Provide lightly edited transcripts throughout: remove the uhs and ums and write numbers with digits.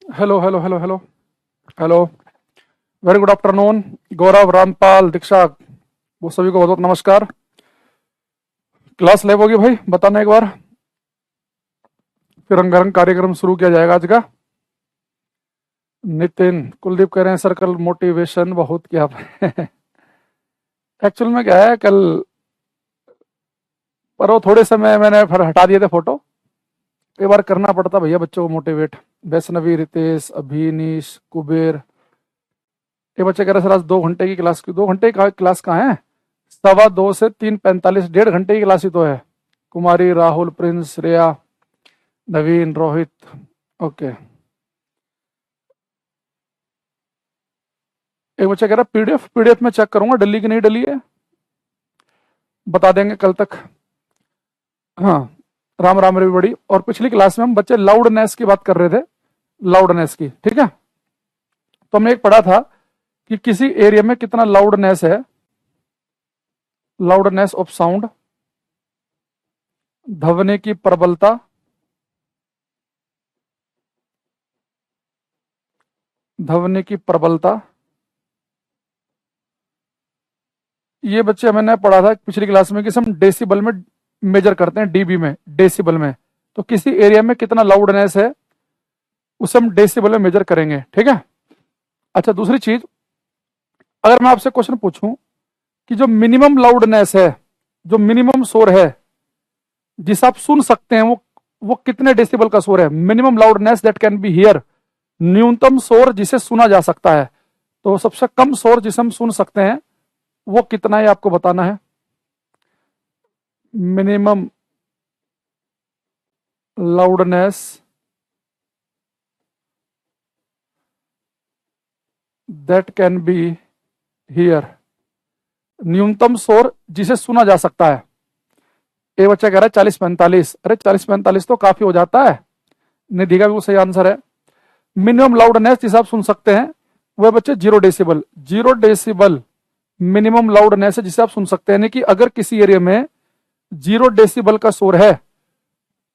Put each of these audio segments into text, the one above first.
Hello hello hello hello hello. Very good afternoon. Gaurav, Rampal, Diksha, वो सभी को बहुत बहुत नमस्कार। क्लास लाइव होगी भाई, बताना एक बार, फिर रंगारंग कार्यक्रम शुरू किया जाएगा आज का। नितिन, कुलदीप कह रहे हैं सर कल मोटिवेशन बहुत किया। एक्चुअल में क्या है कल, पर वो थोड़े समय मैंने फिर हटा दिए थे फोटो। कई बार करना पड़ता भैया बच्चों को मोटिवेट। वैष्णवी, रितेश, अभिनीश, कुबेर, ये बच्चे कह रहे सर आज 2 घंटे की क्लास की। 2 घंटे का क्लास कहाँ है, 2:15 से 3:45, 1.5 घंटे की क्लास ही तो है। कुमारी, राहुल, प्रिंस, श्रेया, नवीन, रोहित। ओके। एक बच्चा कह रहा पीडीएफ, पीडीएफ में चेक करूंगा डली की नहीं डली है, बता देंगे कल तक। हाँ, राम राम एवरीबॉडी। और पिछली क्लास में हम बच्चे लाउडनेस की बात कर रहे थे, लाउडनेस की, ठीक है। तो हमने एक पढ़ा था कि किसी एरिया में कितना लाउडनेस है, लाउडनेस ऑफ साउंड, ध्वनि की प्रबलता, ध्वनि की प्रबलता। ये बच्चे मैंने पढ़ा था पिछली क्लास में कि हम डेसिबल में मेजर करते हैं, डीबी में, डेसिबल में। तो किसी एरिया में कितना लाउडनेस है उसे हम डेसिबल में मेजर करेंगे, ठीक है। अच्छा, दूसरी चीज, अगर मैं आपसे क्वेश्चन पूछूं कि जो मिनिमम लाउडनेस है, जो मिनिमम शोर है जिसे आप सुन सकते हैं, वो कितने डेसिबल का शोर है? Minimum loudness that can be here, न्यूनतम शोर जिसे सुना जा सकता है। तो सबसे कम शोर जिसे हम सुन सकते हैं वो कितना है आपको बताना है। Minimum loudness that can be here, न्यूनतम शोर जिसे सुना जा सकता है। एक बच्चा कह रहा है 40-45। अरे 40-45 तो काफी हो जाता है। निधि का भी वो सही आंसर है। मिनिमम लाउडनेस जिसे आप सुन सकते हैं वह बच्चे 0 डेसिबल, 0 डेसिबल मिनिमम लाउडनेस है जिसे आप सुन सकते हैं। यानी कि अगर किसी एरिया में 0 डेसिबल का शोर है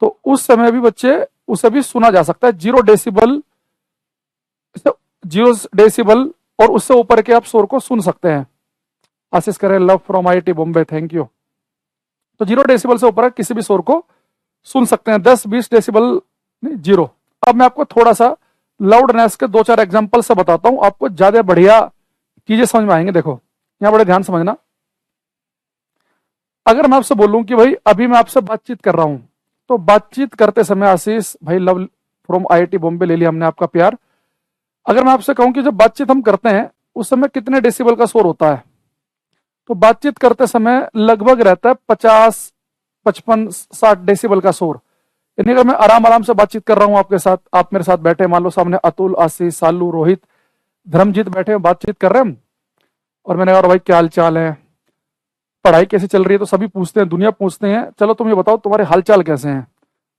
तो उस समय भी बच्चे उसे भी सुना जा सकता है। 0 डेसिबल, 0 डेसिबल और उससे ऊपर के आप शोर को सुन सकते हैं। आशीष करें love from IIT Bombay, thank you. तो 0 डेसिबल से ऊपर किसी भी शोर को सुन सकते हैं, 10-20 डेसिबल नहीं, 0। अब मैं आपको थोड़ा सा लाउडनेस के 2-4 एग्जांपल से बताता हूं, आपको ज्यादा बढ़िया चीजें समझ में आएंगे। देखो यहां बड़े ध्यान समझना। अगर मैं आपसे बोलूं कि भाई अभी मैं आपसे बातचीत कर रहा हूं, तो बातचीत करते समय, आशीष भाई लव फ्रॉम आईआईटी बॉम्बे ले लिया हमने आपका प्यार। अगर मैं आपसे कहूं कि जब बातचीत हम करते हैं उस समय कितने डेसिबल का शोर होता है, तो बातचीत करते समय लगभग रहता है 50-55-60 डेसिबल का शोर। यानी अगर मैं आराम आराम से बातचीत कर रहा हूं आपके साथ, आप मेरे साथ बैठे, मान लो सामने अतुल, आशीष, सालू, रोहित, धर्मजीत बैठे बातचीत कर रहे हैं हम, और मैंने कहा भाई क्या हाल चाल है, पढ़ाई कैसी चल रही है, तो सभी पूछते हैं, दुनिया पूछते हैं चलो तुम ये बताओ तुम्हारे हाल चाल कैसे हैं।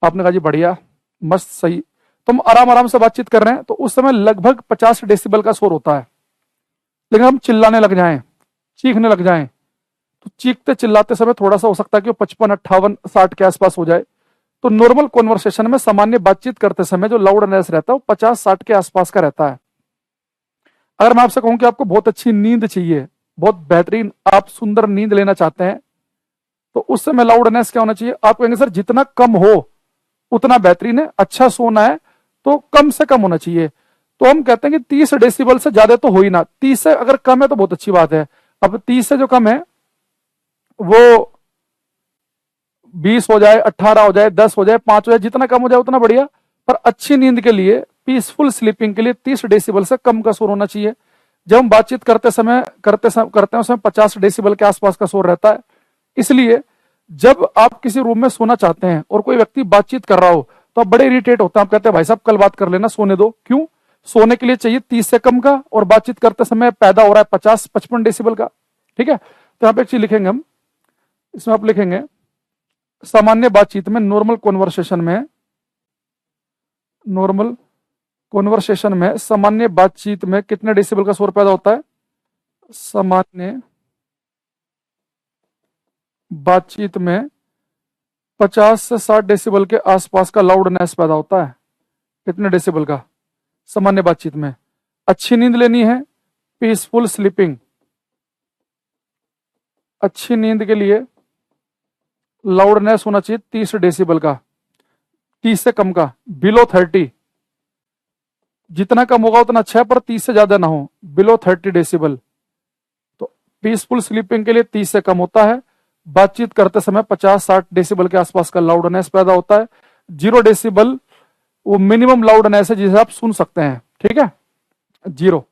आपने कहा जी बढ़िया, मस्त, सही। तुम आराम आराम से बातचीत कर रहे हैं तो उस समय लगभग 50 डेसिबल का शोर होता है। लेकिन हम चिल्लाने लग जाएं, चीखने लग जाएं, तो चीखते चिल्लाते समय थोड़ा सा हो सकता है कि वो 55-58-60 के आसपास हो जाए। तो नॉर्मल कॉन्वर्सेशन में, सामान्य बातचीत करते समय जो लाउडनेस रहता है वो 50-60 के आसपास का रहता है। अगर मैं आपसे कहूं कि आपको बहुत अच्छी नींद चाहिए, बहुत बेहतरीन आप सुंदर नींद लेना चाहते हैं, तो उस समय लाउडनेस क्या होना चाहिए? आप कहेंगे सर जितना कम हो उतना बेहतरीन है, अच्छा सोना है तो कम से कम होना चाहिए। तो हम कहते हैं कि 30 डेसिबल से ज्यादा तो हो ही ना, 30 से अगर कम है तो बहुत अच्छी बात है। अब 30 से जो कम है वो 20 हो जाए, 18 हो जाए, 10 हो जाए, 5 हो जाए, जितना कम हो जाए उतना बढ़िया। पर अच्छी नींद के लिए, पीसफुल स्लीपिंग के लिए 30 डेसिबल से कम का शोर होना चाहिए। जब हम बातचीत करते हैं उसमें 50 डेसिबल के आसपास का शोर रहता है। इसलिए जब आप किसी रूम में सोना चाहते हैं और कोई व्यक्ति बातचीत कर रहा हो तो आप बड़े इरिटेट होते हैं, आप कहते हैं भाई साहब कल बात कर लेना, सोने दो। क्यों? सोने के लिए चाहिए 30 से कम का, और बातचीत करते समय पैदा हो रहा है 50-55 डेसिबल का, ठीक है। तो यहाँ पे एक चीज लिखेंगे हम, इसमें आप लिखेंगे सामान्य बातचीत में, नॉर्मल कॉन्वर्सेशन में, नॉर्मल कॉन्वर्सेशन में, सामान्य बातचीत में कितने डेसिबल का शोर पैदा होता है? सामान्य बातचीत में 50 से 60 डेसिबल के आसपास का लाउडनेस पैदा होता है। कितने डेसिबल का? सामान्य बातचीत में। अच्छी नींद लेनी है, पीसफुल स्लीपिंग। अच्छी नींद के लिए लाउडनेस होना चाहिए 30 डेसिबल का, 30 से कम का, बिलो 30। जितना कम होगा उतना अच्छा है, पर 30 से ज्यादा ना हो, बिलो 30 डेसिबल। तो पीसफुल स्लीपिंग के लिए 30 से कम होता है। बातचीत करते समय 50-60 डेसिबल के आसपास का लाउडनेस पैदा होता है। 0 डेसिबल वो मिनिमम लाउडनेस है जिसे आप सुन सकते हैं, ठीक है, 0।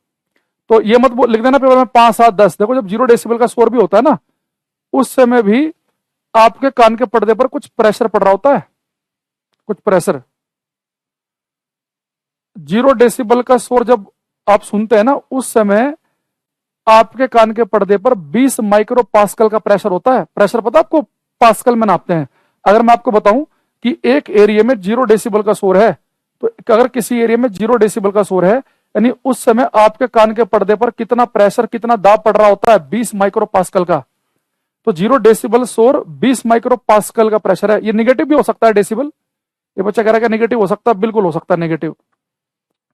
तो ये मत लिख देना पेपर में 5, 7, 10। देखो जब 0 डेसिबल का शोर भी होता है ना, उस समय भी आपके कान के पर्दे पर कुछ प्रेशर पड़ रहा होता है, कुछ प्रेशर। 0 डेसिबल का शोर जब आप सुनते हैं ना, उस समय आपके कान के पर्दे पर 20 माइक्रो पास्कल का प्रेशर होता है। प्रेशर पता आपको पास्कल में नापते हैं। अगर मैं आपको बताऊं कि एक एरिया में 0 डेसिबल का शोर है, तो अगर किसी एरिया में 0 डेसिबल का शोर है, यानी उस समय आपके कान के पर्दे पर कितना प्रेशर, कितना दाब पड़ रहा होता है, 20 माइक्रो पास्कल का। तो 0 डेसिबल शोर 20 माइक्रो पास्कल का प्रेशर है। ये निगेटिव भी हो सकता है डेसिबल। ये बच्चा कह रहा है कि निगेटिव हो सकता है, बिल्कुल हो सकता है निगेटिव।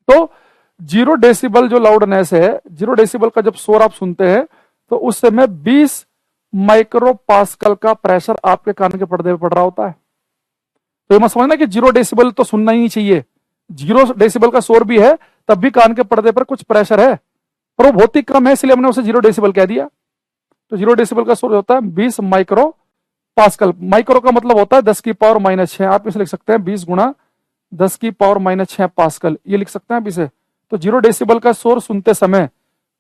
तो 0 डेसिबल जो लाउडनेस है, 0 डेसिबल का जब शोर आप सुनते हैं, तो उस समय 20 माइक्रो पास्कल का प्रेशर आपके कान के पर्दे पर पड़ रहा होता है। तो ये मत समझना कि 0 डेसिबल तो सुनना ही चाहिए। 0 डेसिबल का शोर भी है, तब भी कान के पर्दे पर कुछ प्रेशर है, पर वो बहुत ही कम है, इसलिए हमने उसे 0 डेसिबल कह दिया। तो 0 डेसिबल का शोर होता है 20 माइक्रो पास्कल। माइक्रो का मतलब होता है 10 की पावर -6। आप इसे लिख सकते हैं 20 गुणा 10 की पावर -6 पास्कल, ये लिख सकते हैं आप इसे। तो 0 डेसिबल का शोर सुनते समय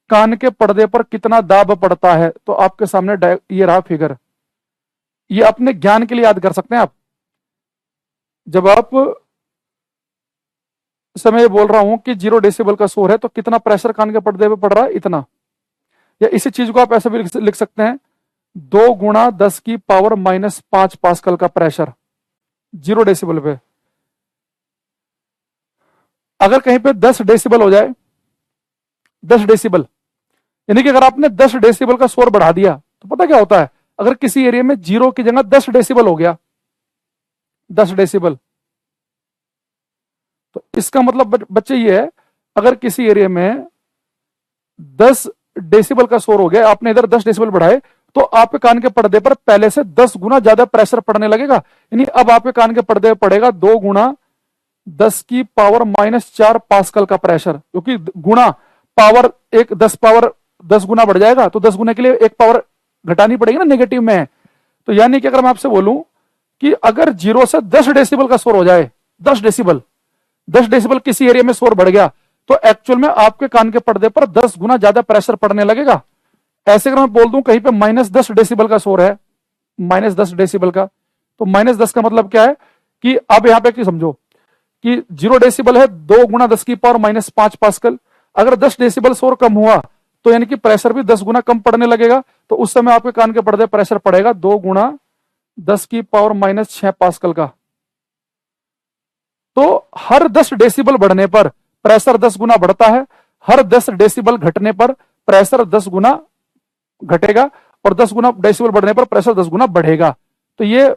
कान के पर्दे पर कितना दाब पड़ता है, तो आपके सामने ये रहा फिगर। ये अपने ज्ञान के लिए याद कर सकते हैं आप। जब आप समय बोल रहा हूं कि 0 डेसिबल का शोर है, तो कितना प्रेशर कान के पर्दे पे पड़ रहा है, इतना। या इसी चीज को आप ऐसे भी लिख सकते हैं 2 गुणा 10 की पावर -5 पास्कल का प्रेशर 0 डेसिबल पे। अगर कहीं पे 10 डेसिबल हो जाए, 10 डेसिबल, यानी कि अगर आपने 10 डेसिबल का शोर बढ़ा दिया, तो पता क्या होता है, अगर किसी एरिया में 0 की जगह 10 डेसिबल हो गया, 10 डेसिबल, तो इसका मतलब बच्चे ये है, अगर किसी एरिया में 10 डेसिबल का शोर हो गया, आपने इधर 10 डेसिबल बढ़ाए, तो आपके कान के पर्दे पर पहले से 10 गुना ज्यादा प्रेशर पड़ने लगेगा। यानी अब आपके कान के पर्दे पर पड़ेगा 2 गुणा 10 की पावर -4 पास्कल का प्रेशर, क्योंकि गुणा पावर एक 10 गुना बढ़ जाएगा, तो 10 गुना के लिए एक पावर घटानी पड़ेगी ना, नेगेटिव में। तो यानी कि अगर मैं आपसे बोलूं कि अगर 0 से 10 डेसिबल का शोर हो जाए, 10 डेसिबल, 10 डेसिबल किसी एरिया में शोर बढ़ गया, तो एक्चुअल में आपके कान के पर्दे पर 10 गुना ज्यादा प्रेशर पड़ने लगेगा। ऐसे अगर मैं बोल दूं कहीं पे -10 डेसिबल का शोर है, -10 डेसिबल का, तो -10 का मतलब क्या है कि अब यहां पे समझो कि 0 डेसिबल है 2 गुणा 10 की पावर -5 पास्कल। अगर 10 डेसिबल शोर कम हुआ, तो यानी कि प्रेशर भी 10 गुना कम पड़ने लगेगा। तो उस समय आपके कान के पर्दे प्रेशर पड़ेगा 2 गुणा 10 की पावर -6 पास्कल का। तो हर 10 डेसिबल बढ़ने पर प्रेशर 10 गुना बढ़ता है, हर 10 डेसिबल घटने पर प्रेशर 10 गुना घटेगा, और 10 गुना डेसिबल बढ़ने पर प्रेशर 10 गुना बढ़ेगा। तो ये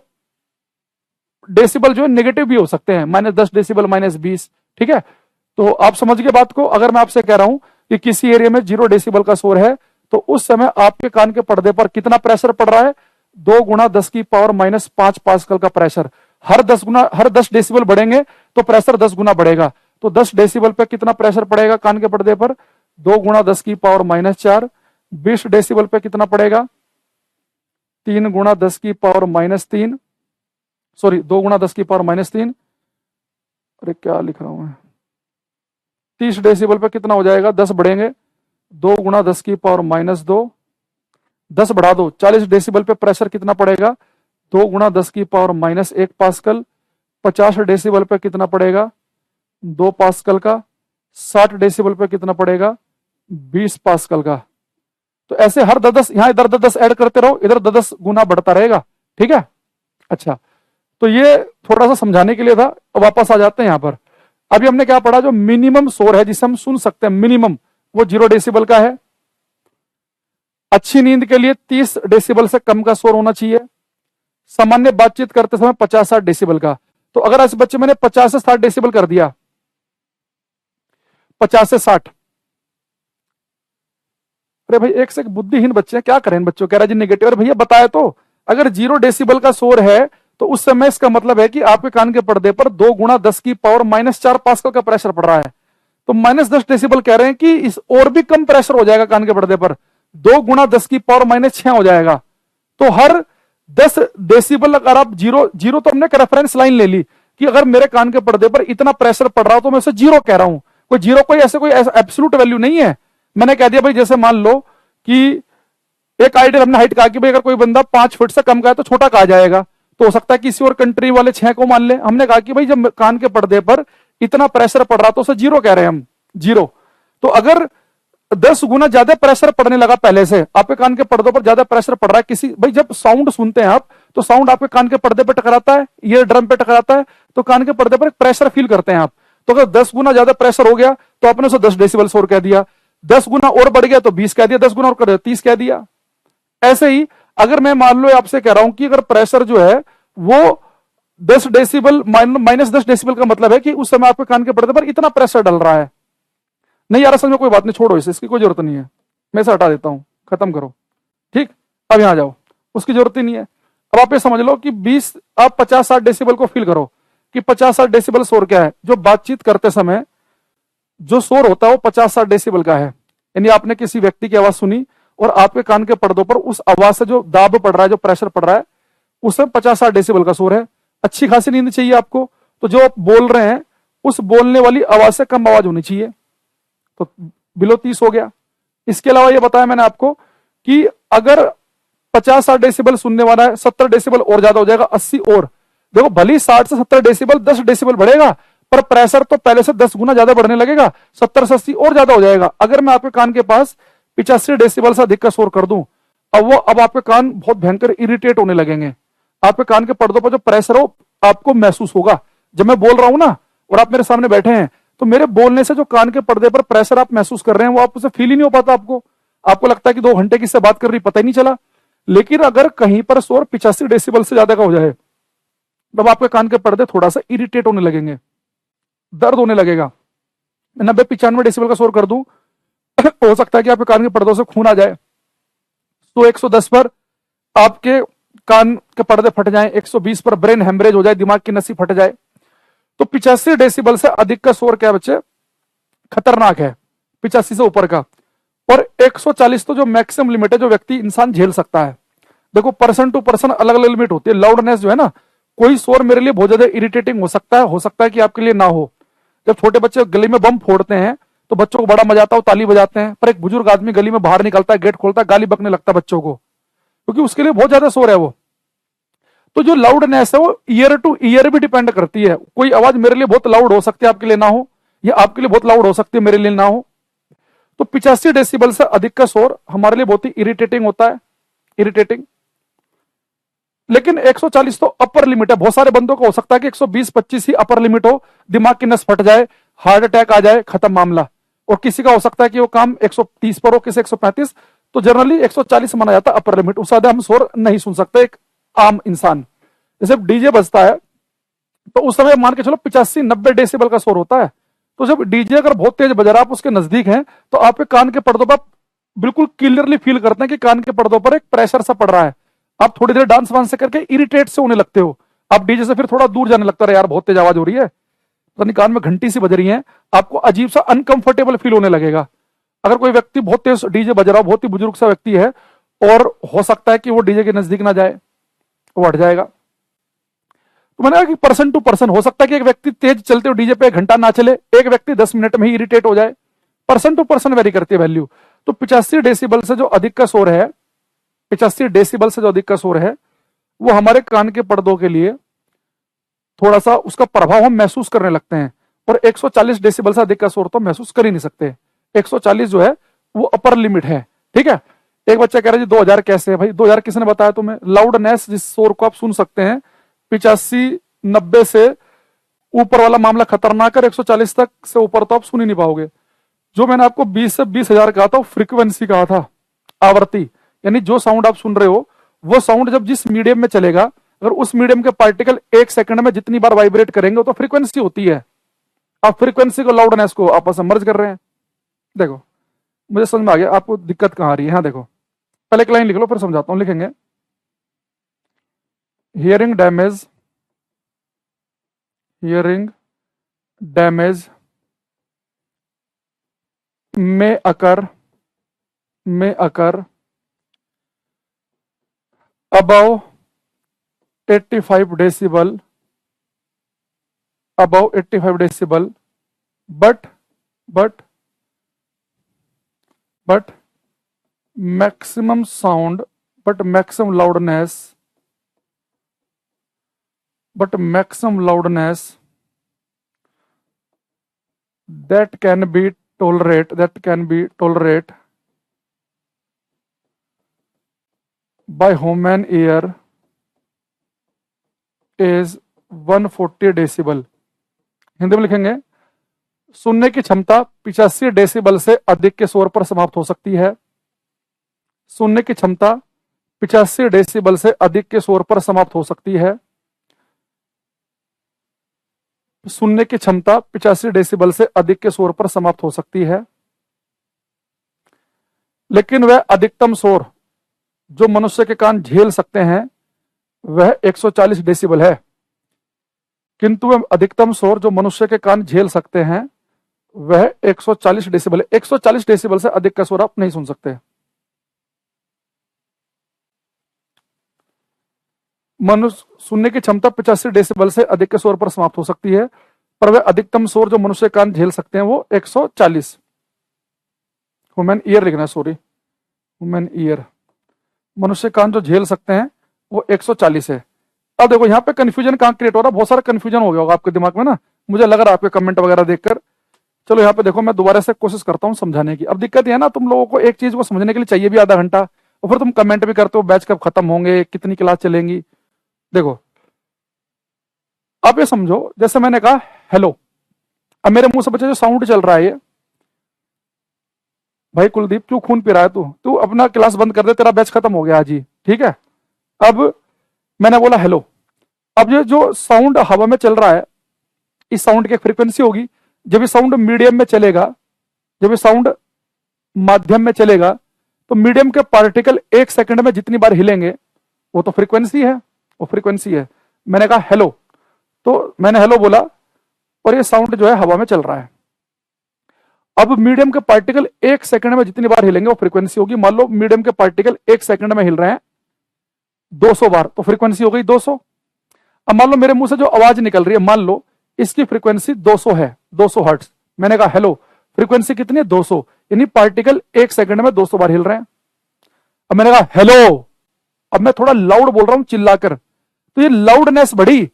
डेसिबल जो है नेगेटिव भी हो सकते हैं, -10 डेसिबल, -20, ठीक है। तो आप समझ गए बात को। अगर मैं आपसे कह रहा हूं कि किसी एरिया में 0 डेसिबल का शोर है, तो उस समय आपके कान के पर्दे पर कितना प्रेशर पड़ रहा है, 2 गुणा 10 की पावर -5 पास्कल का प्रेशर। हर 10 डेसिबल बढ़ेंगे तो प्रेशर 10 गुना बढ़ेगा। तो 10 डेसिबल पे कितना प्रेशर पड़ेगा कान के पर्दे पर, 2 गुणा 10 की पावर -4। 20 डेसिबल पे कितना पड़ेगा, 3 गुणा 10 की पावर -3, सॉरी 2 गुणा 10 की पावर -3। अरे क्या लिख रहा हूं मैं, 30 डेसिबल पे कितना हो जाएगा, 10 बढ़ेंगे, 2 गुणा 10 की पावर -2, 10 बढ़ा दो, 40 डेसिबल पे प्रेशर कितना पड़ेगा, 2 गुणा 10 की पावर -1 पास्कल। 50 डेसिबल पे कितना पड़ेगा, 2 पास्कल का। 60 डेसिबल पे कितना पड़ेगा, 20 पास्कल का। तो ऐसे हर 10 यहां इधर 10 ऐड करते रहो, इधर 10 गुना बढ़ता रहेगा, ठीक है। अच्छा, तो ये थोड़ा सा समझाने के लिए था। वापस आ जाते हैं यहां पर। अभी हमने क्या पढ़ा, जो मिनिमम शोर है जिसे हम सुन सकते हैं मिनिमम, वो 0 डेसिबल का है। अच्छी नींद के लिए 30 डेसिबल से कम का शोर होना चाहिए। सामान्य बातचीत करते समय 50-60 डेसिबल का। तो अगर इस बच्चे मैंने 50 से 60 डेसिबल कर दिया, 50 से 60। अरे भाई एक से एक बुद्धिहीन बच्चे हैं, क्या करें इन बच्चों, कह रहा जी नेगेटिव। अरे भैया बताया तो, अगर 0 डेसिबल का शोर है तो उस समय इसका मतलब है कि आपके कान के पर्दे पर 2 गुणा 10 की पावर -4 पास्कल का प्रेशर पड़ रहा है। तो -10 डेसिबल कह रहे हैं कि इस और भी कम प्रेशर हो जाएगा कान के पर्दे पर, 2 गुणा 10 की पावर -6 हो जाएगा। तो हर 10 डेसिबल अगर आप जीरो जीरो, तो हमने एक रेफरेंस लाइन ले ली कि अगर मेरे कान के पर्दे पर इतना प्रेशर पड़ रहा हो तो मैं उसे 0 कह रहा हूं। कोई ऐसा एब्सोल्यूट वैल्यू नहीं है। मैंने कह दिया भाई, जैसे मान लो कि एक आइडियल हमने हाइट कहा कि भाई अगर कोई बंदा 5 फीट से कम का है तो छोटा कहा जाएगा, तो हो सकता है किसी और कंट्री वाले 6 को मान ले। हमने कहा कि भाई जब कान के पर्दे पर इतना प्रेशर पड़ रहा तो उसे 0 कह रहे हैं हम, 0। तो अगर 10 गुना ज्यादा प्रेशर पड़ने लगा, पहले से आपके कान के पर्दों पर ज्यादा प्रेशर पड़ रहा है, किसी भाई जब साउंड सुनते हैं आप तो साउंड आपके कान के पर्दे पर टकराता है, ईयर ड्रम पे टकराता है, तो कान के पर्दे पर एक प्रेशर फील करते हैं आप। तो अगर 10 गुना ज्यादा प्रेशर हो गया तो आपने उसे 10 डेसिबल शोर कह दिया, 10 गुना और बढ़ गया तो 20 कह दिया, 10 गुना और कर 30 कह दिया। ऐसे ही अगर मैं मान लो आपसे कह रहा हूं कि अगर प्रेशर जो है वो 10 डेसिबल -10 डेसिबल का मतलब है कि उस समय आपके कान के पर्दे पर इतना प्रेशर डल रहा है। नहीं यार असल में कोई बात नहीं, छोड़ो इसे, इसकी कोई जरूरत नहीं है, मैं इसे हटा देता हूं, खत्म करो। ठीक, अब यहां जाओ, उसकी जरूरत ही नहीं है। अब आप ये समझ लो कि 20 आप 50-60 डेसिबल को फील करो कि 50-60 डेसिबल शोर क्या है। जो बातचीत करते समय जो शोर होता है वो 50-60 डेसिबल का है। यानी आपने किसी व्यक्ति की आवाज सुनी और आपके कान के पर्दों पर उस आवाज से जो दाब पड़ रहा है, जो प्रेशर पड़ रहा है, उसमें 50-60 डेसिबल का शोर है। अच्छी खासी नींद चाहिए आपको, तो जो आप बोल रहे हैं उस बोलने वाली आवाज से कम आवाज होनी चाहिए, तो बिलो 30 हो गया। इसके अलावा ये बताया मैंने आपको कि अगर 50-60 डेसिबल सुनने वाला है, 70 डेसिबल और ज्यादा हो जाएगा, 80 और। देखो भली 60 से 70 डेसिबल 10 डेसिबल बढ़ेगा, पर प्रेशर तो पहले से 10 गुना ज्यादा बढ़ने लगेगा, 70 से 80 और ज्यादा हो जाएगा। अगर मैं आपके कान के पास 85 डेसिबल से अधिक का शोर कर दूं, अब आपके कान बहुत भयंकर इरिटेट होने लगेंगे। आपके कान के पर्दों पर जो प्रेशर हो आपको महसूस होगा। जब मैं बोल रहा हूं ना और आप मेरे सामने बैठे हैं, तो मेरे बोलने से जो कान के पर्दे पर प्रेशर आप महसूस कर रहे हैं वो आप उसे फील ही नहीं हो पाता। आपको लगता है कि 2 घंटे किससे बात कर रही, पता ही नहीं चला। लेकिन अगर कहीं पर शोर 85 डेसिबल से ज्यादा का हो जाए, तब आपके कान के पर्दे थोड़ा सा इरिटेट होने लगेंगे, दर्द होने लगेगा। 90-95 डेसिबल का शोर कर दूं हो सकता है कि आपके कान के पर्दों से खून आ जाए। 100-110 पर आपके कान के पर्दे फट जाएं, 120 पर ब्रेन हेमरेज हो जाए, दिमाग की नसी फट जाए। तो 85 डेसिबल से अधिक का शोर क्या बच्चे, खतरनाक है, 85 से ऊपर का। और 140 तो जो मैक्सिमम लिमिट है, जो व्यक्ति इंसान झेल सकता है। देखो पर्सन टू पर्सन अलग अलग लिमिट होती है। लाउडनेस जो है ना, कोई शोर मेरे लिए बहुत ज्यादा इरिटेटिंग हो सकता है कि आपके लिए ना हो। जब छोटे बच्चे गली में बम फोड़ते हैं तो बच्चों को बड़ा मजा आता है, ताली बजाते हैं, पर एक बुजुर्ग आदमी गली में बाहर निकलता है, गेट खोलता है, गाली बकने लगता है बच्चों को, क्योंकि उसके लिए बहुत ज्यादा शोर है वो। तो जो लाउडनेस है वो ईयर टू ईयर भी डिपेंड करती है। कोई आवाज मेरे लिए बहुत लाउड हो सकती है, आपके लिए ना हो, या आपके लिए बहुत लाउड हो सकती है, मेरे लिए ना हो। तो 85 डेसिबल से अधिक का शोर हमारे लिए बहुत ही इरिटेटिंग होता है, इरिटेटिंग। लेकिन 140 तो अपर लिमिट है। बहुत सारे बंदों को हो सकता है कि 120-25 ही अपर लिमिट हो, दिमाग की नस फट जाए, हार्ट अटैक आ जाए, खत्म मामला। और किसी का हो सकता है कि वो काम 130 पर हो, किसी 135। तो जनरली 140 माना जाता है अपर लिमिट, उससे ज्यादा हम शोर नहीं सुन सकते एक आम इंसान। जैसे डीजे बजता है तो उस समय मान के चलो 85-90 डेसिबल का शोर होता है। तो जब डीजे अगर बहुत तेज बज रहा है, आप उसके नजदीक हैं, तो आपके कान के पर्दों पर बिल्कुल क्लियरली फील करते हैं कि कान के पर्दों पर एक प्रेशर सा पड़ रहा है। आप थोड़ी देर डांस वांस से करके इरिटेट से होने लगते हो, आप डीजे से फिर थोड़ा दूर जाने लगता है, यार बहुत तेज आवाज हो रही है, तो कान में घंटी सी बज रही है, आपको अजीब सा अनकंफर्टेबल फील होने लगेगा। अगर कोई व्यक्ति बहुत तेज डीजे बज रहा हो, बहुत ही बुजुर्ग सा व्यक्ति है, और हो सकता है कि वो डीजे के नजदीक ना जाए, वो हट जाएगा। तो मैंने कहा कि पर्सन टू पर्सन हो सकता है कि एक व्यक्ति तेज चलते हो डीजे पे 1 घंटा ना चले, एक व्यक्ति 10 मिनट में ही इरिटेट हो जाए। पर्सन टू पर्सन वेरी करती है वैल्यू। तो 85 डेसिबल से जो अधिक का शोर है, 85 डेसिबल से जो अधिक का शोर है, वो हमारे कान के पर्दों के लिए थोड़ा सा उसका प्रभाव हम महसूस करने लगते हैं। और 140 डेसिबल से अधिक का शोर तो महसूस कर ही नहीं सकते। 140 जो है वो अपर लिमिट है, ठीक है। एक बच्चा कह रहा है जी 2000 कैसे है? भाई 2000 किसने बताया तुम्हें? लाउडनेस जिस शोर को आप सुन सकते हैं 85-90 से ऊपर वाला मामला खतरनाक है, 140 तक से ऊपर तो आप सुन ही नहीं पाओगे। जो मैंने आपको 20 से 20,000 कहा था वो फ्रीक्वेंसी कहा था, आवृत्ति। यानी जो साउंड आप सुन रहे हो वो साउंड जब जिस मीडियम में चलेगा, अगर उस मीडियम के पार्टिकल 1 सेकंड में जितनी बार वाइब्रेट करेंगे तो फ्रीक्वेंसी होती है। आप फ्रीक्वेंसी को लाउडनेस को आपस में मर्ज कर रहे हैं। देखो मुझे समझ में आ गया आपको दिक्कत कहां आ रही है। हाँ देखो पहले एक लाइन लिख लो फिर समझाता हूं। लिखेंगे hearing damage, hearing damage may occur above 85 decibel, above 85 decibel, but maximum sound, but maximum loudness that can be tolerate by human ear is 140 decibel. Hindi में लिखेंगे सुनने की क्षमता 85 डेसिबल से अधिक के शोर पर समाप्त हो सकती है। सुनने की क्षमता 85 डेसिबल से अधिक के शोर पर समाप्त हो सकती है। सुनने की क्षमता 85 डेसिबल से अधिक के शोर पर समाप्त हो सकती है, लेकिन वह अधिकतम शोर जो मनुष्य के कान झेल सकते हैं वह 140 डेसिबल है। किंतु वह अधिकतम शोर जो मनुष्य के कान झेल सकते हैं वह 140 डेसिबल है। 140 डेसिबल से अधिक का शोर आप नहीं सुन सकते। मनुष्य सुनने की क्षमता 85 डेसिबल से अधिक के शोर पर समाप्त हो सकती है, पर वह अधिकतम शोर जो मनुष्य कान झेल सकते हैं वो 140। ह्यूमन ईयर लिखना है, सॉरी ह्यूमन ईयर, मनुष्य कान जो झेल सकते हैं वो 140 है। अब देखो यहाँ पे कंफ्यूजन कहाँ क्रिएट हो रहा है, बहुत सारा कंफ्यूजन हो गया होगा आपके दिमाग में ना, मुझे लग रहा है आपके कमेंट वगैरह देखकर। चलो यहाँ पे देखो मैं दोबारा से कोशिश करता हूँ समझाने की। अब दिक्कत यह है ना, तुम लोगों को एक चीज को समझने के लिए चाहिए भी आधा घंटा, और फिर तुम कमेंट भी करते हो बैच कब खत्म होंगे, कितनी क्लास चलेंगी। देखो अब ये समझो, जैसे मैंने कहा हेलो, अब मेरे मुंह से बच्चे जो साउंड चल रहा है ये, भाई कुलदीप क्यों खून पी रहा है तू अपना क्लास बंद कर दे, तेरा बैच खत्म हो गया आज ही, ठीक है। अब मैंने बोला हेलो, अब ये जो साउंड हवा में चल रहा है इस साउंड की एक फ्रीक्वेंसी होगी। जब ये साउंड मीडियम में चलेगा, जब ये साउंड माध्यम में चलेगा, तो मीडियम के पार्टिकल 1 सेकंड में जितनी बार हिलेंगे वो तो फ्रीक्वेंसी है, वो फ्रीक्वेंसी है। मैंने कहा हेलो, तो मैंने हेलो बोला और ये साउंड जो है हवा में चल रहा है। अब मीडियम के पार्टिकल 1 सेकंड में जितनी बार हिलेंगे वो फ्रीक्वेंसी होगी। मान लो मीडियम के पार्टिकल 1 सेकंड में हिल रहे हैं 200 बार, तो फ्रीक्वेंसी हो गई 200। अब मान लो मेरे मुंह से जो आवाज निकल रही है, मान लो इसकी फ्रीक्वेंसी 200 है, 200 हर्ट्ज। मैंने कहा हेलो, फ्रीक्वेंसी कितनी है 200, यानी पार्टिकल 1 सेकंड में 200 बार हिल रहे हैं। अब मैंने कहा हेलो, अब मैं थोड़ा लाउड बोल रहा हूं चिल्लाकर, तो ये लाउडनेस बढ़ी,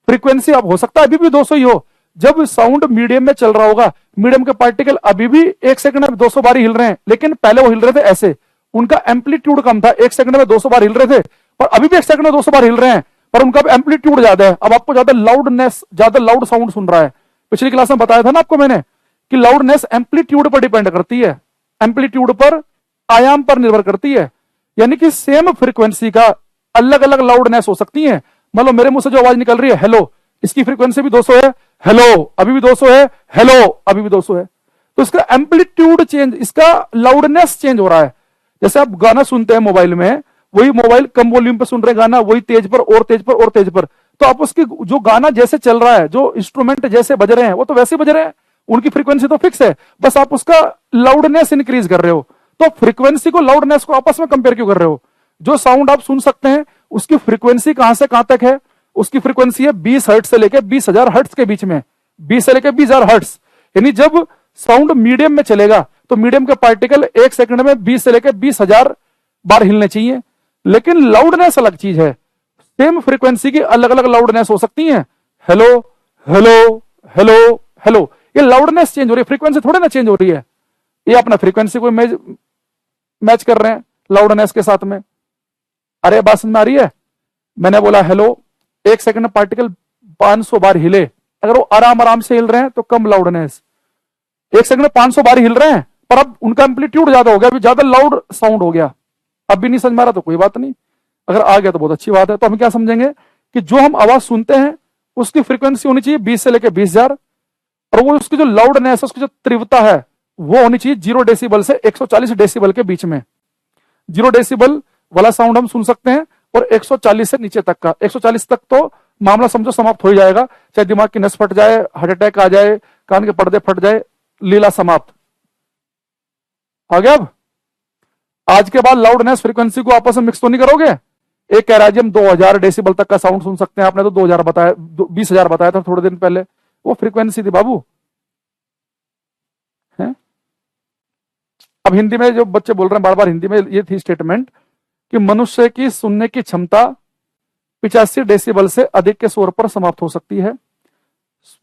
फ्रीक्वेंसी अब हो सकता है अभी भी 200 ही हो। जब साउंड मीडियम में चल रहा होगा, मीडियम के पार्टिकल अभी भी 1 सेकंड में 200 बार हिल रहे हैं, लेकिन पहले वो हिल रहे थे ऐसे, उनका एम्पलीट्यूड कम था, 1 सेकंड में 200 बार हिल रहे थे, और अभी भी 1 सेकंड में 200 बार हिल रहे हैं, पर उनका एम्पलीट्यूड ज्यादा है। अब आपको ज्यादा लाउडनेस, ज्यादा लाउड साउंड सुन रहा है। पिछली क्लास में बताया था ना आपको मैंने कि लाउडनेस एम्पलीट्यूड पर डिपेंड करती है, एम्पलीट्यूड पर, आयाम पर निर्भर करती है। यानी कि सेम फ्रीक्वेंसी का अलग अलग लाउडनेस हो सकती है। मान लो मेरे मुंह से जो आवाज निकल रही है हेलो, इसकी फ्रीक्वेंसी भी 200 है, हेलो अभी भी 200 है, हेलो अभी भी 200 है, तो इसका एम्पलीट्यूड चेंज, इसका लाउडनेस चेंज हो रहा है। जैसे आप गाना सुनते हैं मोबाइल में, वही मोबाइल कम वॉल्यूम पे सुन रहे गाना, वही तेज पर और तेज पर और तेज पर, तो आप उसकी जो गाना जैसे चल रहा है, जो इंस्ट्रूमेंट जैसे बज रहे हैं वो तो वैसे बज रहे हैं, उनकी फ्रीक्वेंसी तो फिक्स है, बस आप उसका लाउडनेस इंक्रीज कर रहे हो। तो फ्रीक्वेंसी को लाउडनेस को आपस में कंपेयर क्यों कर रहे हो? जो साउंड आप सुन सकते हैं उसकी फ्रीक्वेंसी कहां से कहां तक है? उसकी फ्रीक्वेंसी है 20 हर्ट्ज से लेकर 20,000 हर्ट्ज के बीच में, 20 से लेकर 20,000 हर्ट्ज। यानी जब साउंड मीडियम में चलेगा तो मीडियम के पार्टिकल 1 सेकंड में 20 से लेकर 20,000 बार हिलने चाहिए। लेकिन लाउडनेस अलग चीज है, सेम फ्रीक्वेंसी की अलग अलग लाउडनेस हो सकती है। हेलो हेलो हेलो हेलो, ये लाउडनेस चेंज हो रही है, फ्रीक्वेंसी थोड़ी ना चेंज हो रही है। ये अपना फ्रीक्वेंसी को मैच कर रहे हैं लाउडनेस के साथ में। अरे बात समझ में आ रही है? मैंने बोला हेलो, 1 सेकंड में पार्टिकल 500 बार हिले, अगर वो आराम आराम से हिल रहे हैं तो कम लाउडनेस, 1 सेकंड में 500 बार हिल रहे हैं पर अब उनका एम्पलीट्यूड ज्यादा हो गया, अभी ज्यादा लाउड साउंड हो गया। अब भी नहीं समझ में आ रहा तो कोई बात नहीं, अगर आ गया तो बहुत अच्छी बात है। तो हम क्या समझेंगे कि जो हम आवाज सुनते हैं उसकी फ्रीक्वेंसी होनी चाहिए 20 से लेकर 20,000, और वो उसकी जो लाउडनेस है, उसकी जो तीव्रता है, वो होनी चाहिए 0 डेसिबल से 140 डेसिबल के बीच में। 0 डेसिबल वाला साउंड हम सुन सकते हैं, और 140 से नीचे तक का, 140 तक तो मामला समझो समाप्त हो ही जाएगा, चाहे दिमाग की नस फट जाए, हार्ट अटैक आ जाए, कान के पर्दे फट जाए, लीला समाप्त। आ गया? अब आज के बाद लाउडनेस फ्रीक्वेंसी को आपस में मिक्स तो नहीं करोगे। एक कह रहा है जी हम 2000 डेसिबल तक का साउंड सुन सकते हैं, आपने तो 2000 बताया, 20,000 बताया था थोड़े दिन पहले, वो फ्रीक्वेंसी थी बाबू है। अब हिंदी में जो बच्चे बोल रहे हैं बार बार हिंदी में, ये थी स्टेटमेंट कि मनुष्य की सुनने की क्षमता 85 डेसिबल से अधिक के शोर पर समाप्त हो सकती है।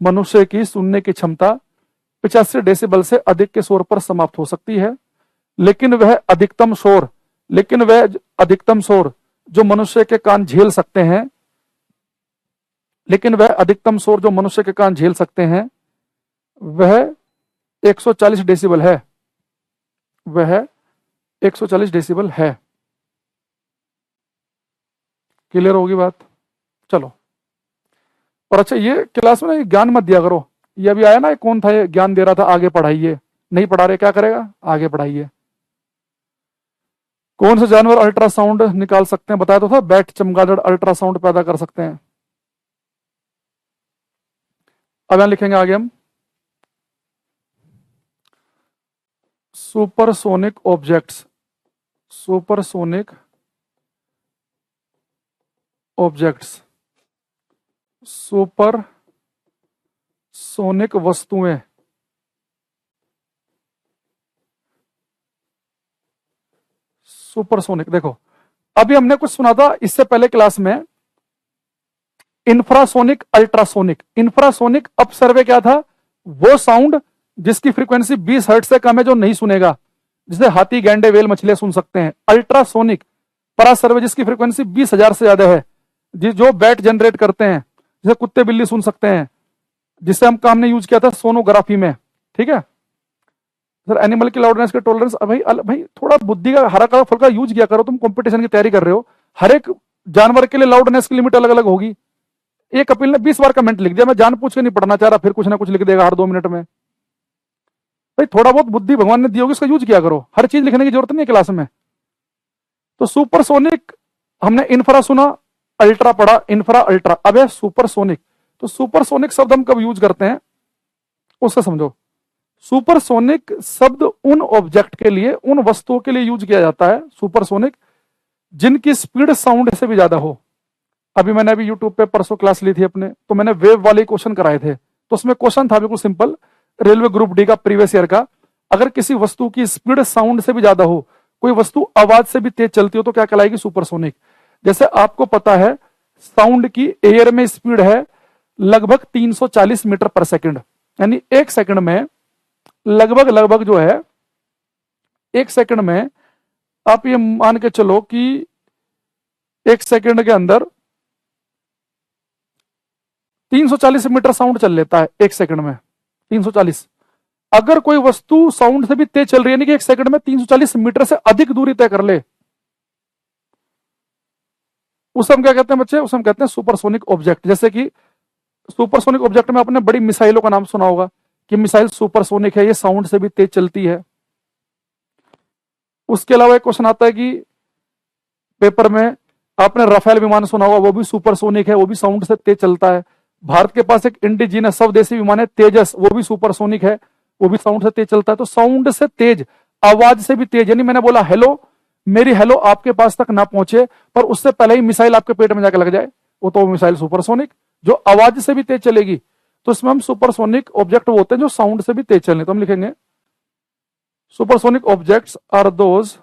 मनुष्य की सुनने की क्षमता 85 डेसिबल से अधिक के शोर पर समाप्त हो सकती है, लेकिन वह अधिकतम शोर, जो मनुष्य के कान झेल सकते हैं, लेकिन वह अधिकतम शोर जो मनुष्य के कान झेल सकते हैं वह 140 डेसिबल है, वह 140 डेसिबल है। क्लियर होगी बात? चलो। और अच्छा, ये क्लास में ना ज्ञान मत दिया करो। ये अभी आया ना, कौन था ये ज्ञान दे रहा था, आगे पढ़ाइए, नहीं पढ़ा रहे क्या करेगा, आगे पढ़ाइए। कौन से जानवर अल्ट्रासाउंड निकाल सकते हैं, बताया तो था, बैट चमगादड़ अल्ट्रासाउंड पैदा कर सकते हैं। अब यहां लिखेंगे आगे हम, supersonic objects, supersonic objects, super sonic वस्तुएं, सुपरसोनिक। देखो अभी हमने कुछ सुना था इससे पहले क्लास में, इंफ्रासोनिक, अल्ट्रासोनिक। इंफ्रासोनिक अब सर्वे क्या था, वो साउंड जिसकी फ्रीक्वेंसी 20 हर्ट्ज से कम है, जो नहीं सुनेगा, जिसे हाथी, गैंडे, वेल, मछलियां सुन सकते हैं। अल्ट्रासोनिक परा सर्वे जिसकी फ्रीक्वेंसी 20,000 से ज्यादा है, जो बैट जनरेट करते हैं, जिसे कुत्ते बिल्ली सुन सकते हैं, जिसे हम काम ने यूज किया था सोनोग्राफी में। ठीक है सर, एनिमल की लाउडनेस के टॉलरेंस। भाई भाई थोड़ा बुद्धि का हरा फुल्का यूज किया करो, तुम कंपटीशन की तैयारी कर रहे हो, हर एक जानवर के लिए लाउडनेस की लिमिट अलग अलग होगी। एक कपिल ने 20 बार कमेंट लिख दिया, मैं जान पूछ के नहीं पढ़ना चाह रहा, फिर कुछ ना कुछ लिख देगा हर 2 मिनट में। भाई थोड़ा बहुत बुद्धि भगवान ने दी होगी, उसका यूज किया करो, हर चीज लिखने की जरूरत नहीं है क्लास में। तो सुपरसोनिक हमने इंफ्रा सुना, अल्ट्रा पढ़ा, इंफ्रा अल्ट्रा, अब है सुपरसोनिक। तो सुपरसोनिक शब्द हम कब यूज करते हैं उससे समझो। सुपरसोनिक शब्द उन ऑब्जेक्ट के लिए, उन वस्तुओं के लिए यूज किया जाता है, सुपरसोनिक, जिनकी स्पीड साउंड से भी ज्यादा हो। अभी मैंने अभी यूट्यूब पे परसों क्लास ली थी अपने, तो मैंने वेव वाले क्वेश्चन कराए थे, तो उसमें क्वेश्चन था बिल्कुल सिंपल, रेलवे ग्रुप डी का प्रीवियस ईयर का, अगर किसी वस्तु की स्पीड साउंड से भी ज्यादा हो, कोई वस्तु आवाज से भी तेज चलती हो, तो क्या कहलाएगी, सुपरसोनिक। जैसे आपको पता है साउंड की एयर में स्पीड है लगभग 340 मीटर पर सेकंड, यानी एक सेकंड में लगभग जो है, एक सेकंड में आप ये मान के चलो कि एक सेकंड के अंदर 340 मीटर साउंड चल लेता है एक सेकंड में, 340। अगर कोई वस्तु साउंड से भी तेज चल रही है, यानी कि एक सेकंड में 340 मीटर से अधिक दूरी तय कर ले, उसे हम क्या कहते हैं बच्चे, उसे हम कहते हैं सुपरसोनिक ऑब्जेक्ट। जैसे कि सुपरसोनिक ऑब्जेक्ट में आपने बड़ी मिसाइलों का नाम सुना होगा कि मिसाइल सुपरसोनिक है, ये साउंड से भी तेज चलती है। उसके अलावा एक क्वेश्चन आता है कि पेपर में, आपने राफेल विमान सुना होगा, वो भी सुपरसोनिक है, वो भी साउंड से तेज चलता है। भारत के पास एक इंडिजीनस स्वदेशी विमान है तेजस, वो भी सुपरसोनिक है, वो भी साउंड से तेज चलता है। तो साउंड से तेज, आवाज से भी तेज, यानी मैंने बोला हेलो, मेरी हेलो आपके पास तक ना पहुंचे, पर उससे पहले ही मिसाइल आपके पेट में जाकर लग जाए, वो तो मिसाइल सुपरसोनिक, जो आवाज से भी तेज चलेगी। तो इसमें हम सुपरसोनिक ऑब्जेक्ट वो होते हैं जो साउंड से भी तेज चलने। तो हम लिखेंगे supersonic objects are those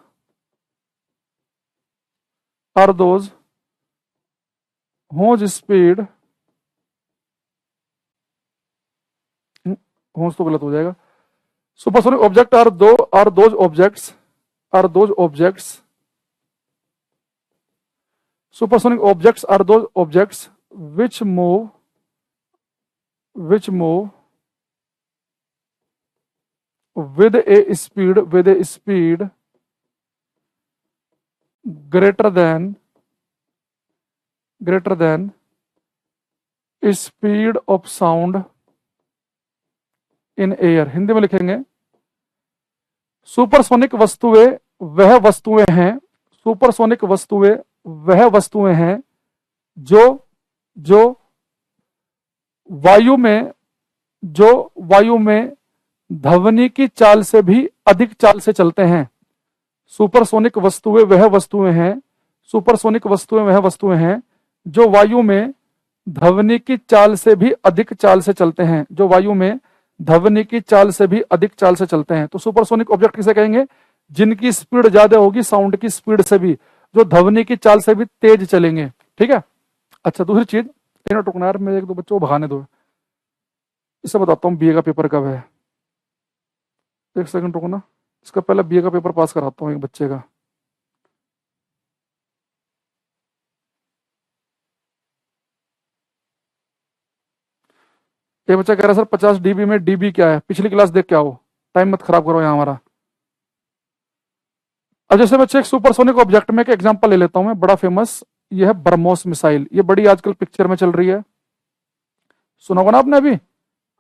whose speed, whose तो गलत हो जाएगा, supersonic object are those objects, supersonic objects are those objects which move with a speed greater than speed of sound in air, Hindi में लिखेंगे सुपरसोनिक वस्तुएं वह वस्तुएं हैं, सुपरसोनिक वस्तुएं वह वस्तुएं हैं जो जो वायु में जो वायु में ध्वनि की चाल से भी अधिक चाल से चलते हैं। सुपरसोनिक वस्तुएं वह वस्तुएं हैं, सुपरसोनिक वस्तुएं वह वस्तुएं हैं जो वायु में ध्वनि की चाल से भी अधिक चाल से चलते हैं, जो वायु में ध्वनि की चाल से भी अधिक चाल से चलते हैं। तो सुपरसोनिक ऑब्जेक्ट किसे कहेंगे? जिनकी स्पीड ज्यादा होगी साउंड की स्पीड से भी, जो ध्वनि की चाल से भी तेज चलेंगे। ठीक है। अच्छा, दूसरी चीज, एक मिनट रुकना यार, मेरे एक दो बच्चों को भगाने दो, इससे बताता हूँ बीए का पेपर कब है। एक सेकंड रुकना, इसका पहले बीए का पेपर पास कराता हूँ एक बच्चे का। ये बच्चा कह रहा है सर 50 डीबी में डीबी क्या है? पिछली क्लास देख के आओ, टाइम मत खराब करो यहाँ हमारा। अब जैसे बच्चे एक सुपरसोनिक ऑब्जेक्ट में एक एग्जांपल ले लेता हूं मैं, बड़ा फेमस, ये है ब्रह्मोस मिसाइल। ये बड़ी आजकल पिक्चर में चल रही है, सुना होगा ना आपने। अभी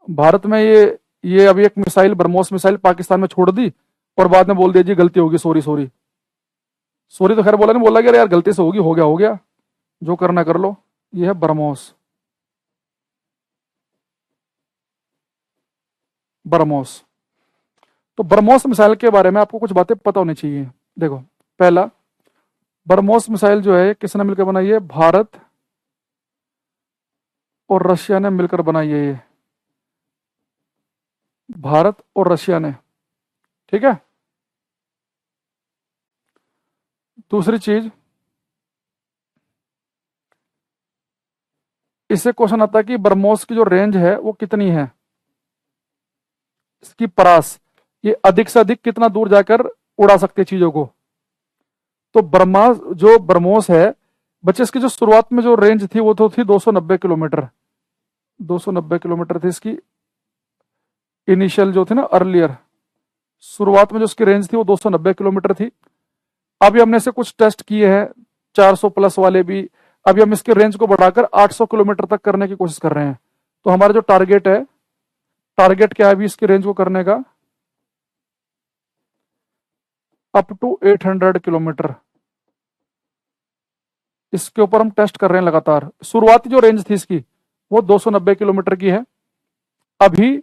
भारत में ये अभी एक मिसाइल, ब्रह्मोस मिसाइल पाकिस्तान में छोड़ दी और बाद में बोल दिया जी गलती होगी, सॉरी सॉरी सॉरी। तो खैर बोला नहीं, बोला यार गलती से होगी, हो गया, जो करना कर लो। ये है ब्रह्मोस, ब्रह्मोस। तो ब्रह्मोस मिसाइल के बारे में आपको कुछ बातें पता होनी चाहिए। देखो, पहला, ब्रह्मोस मिसाइल जो है किसने मिलकर बनाई है? भारत और रशिया ने मिलकर बनाई है। ये भारत और रशिया ने, ठीक है। दूसरी चीज, इससे क्वेश्चन आता है कि ब्रह्मोस की जो रेंज है वो कितनी है, इसकी परास, ये अधिक से अधिक कितना दूर जाकर उड़ा सकते चीजों को। तो जो ब्रह्मोस है बच्चे, इसकी जो शुरुआत में जो रेंज थी वो तो थी 290 किलोमीटर, 290 किलोमीटर थी इसकी इनिशियल जो थी ना, अर्लियर शुरुआत में जो उसकी रेंज थी वो 290 किलोमीटर थी। अभी हमने से कुछ टेस्ट किए हैं 400 प्लस वाले भी, अभी हम इसके रेंज को बढ़ाकर 800 किलोमीटर तक करने की कोशिश कर रहे हैं। तो हमारा जो टारगेट है, टारगेट क्या है अभी इसकी रेंज को करने का? अप टू 800 किलोमीटर, इसके ऊपर हम टेस्ट कर रहे हैं लगातार। शुरुआती जो रेंज थी इसकी वो 290 किलोमीटर की है। अभी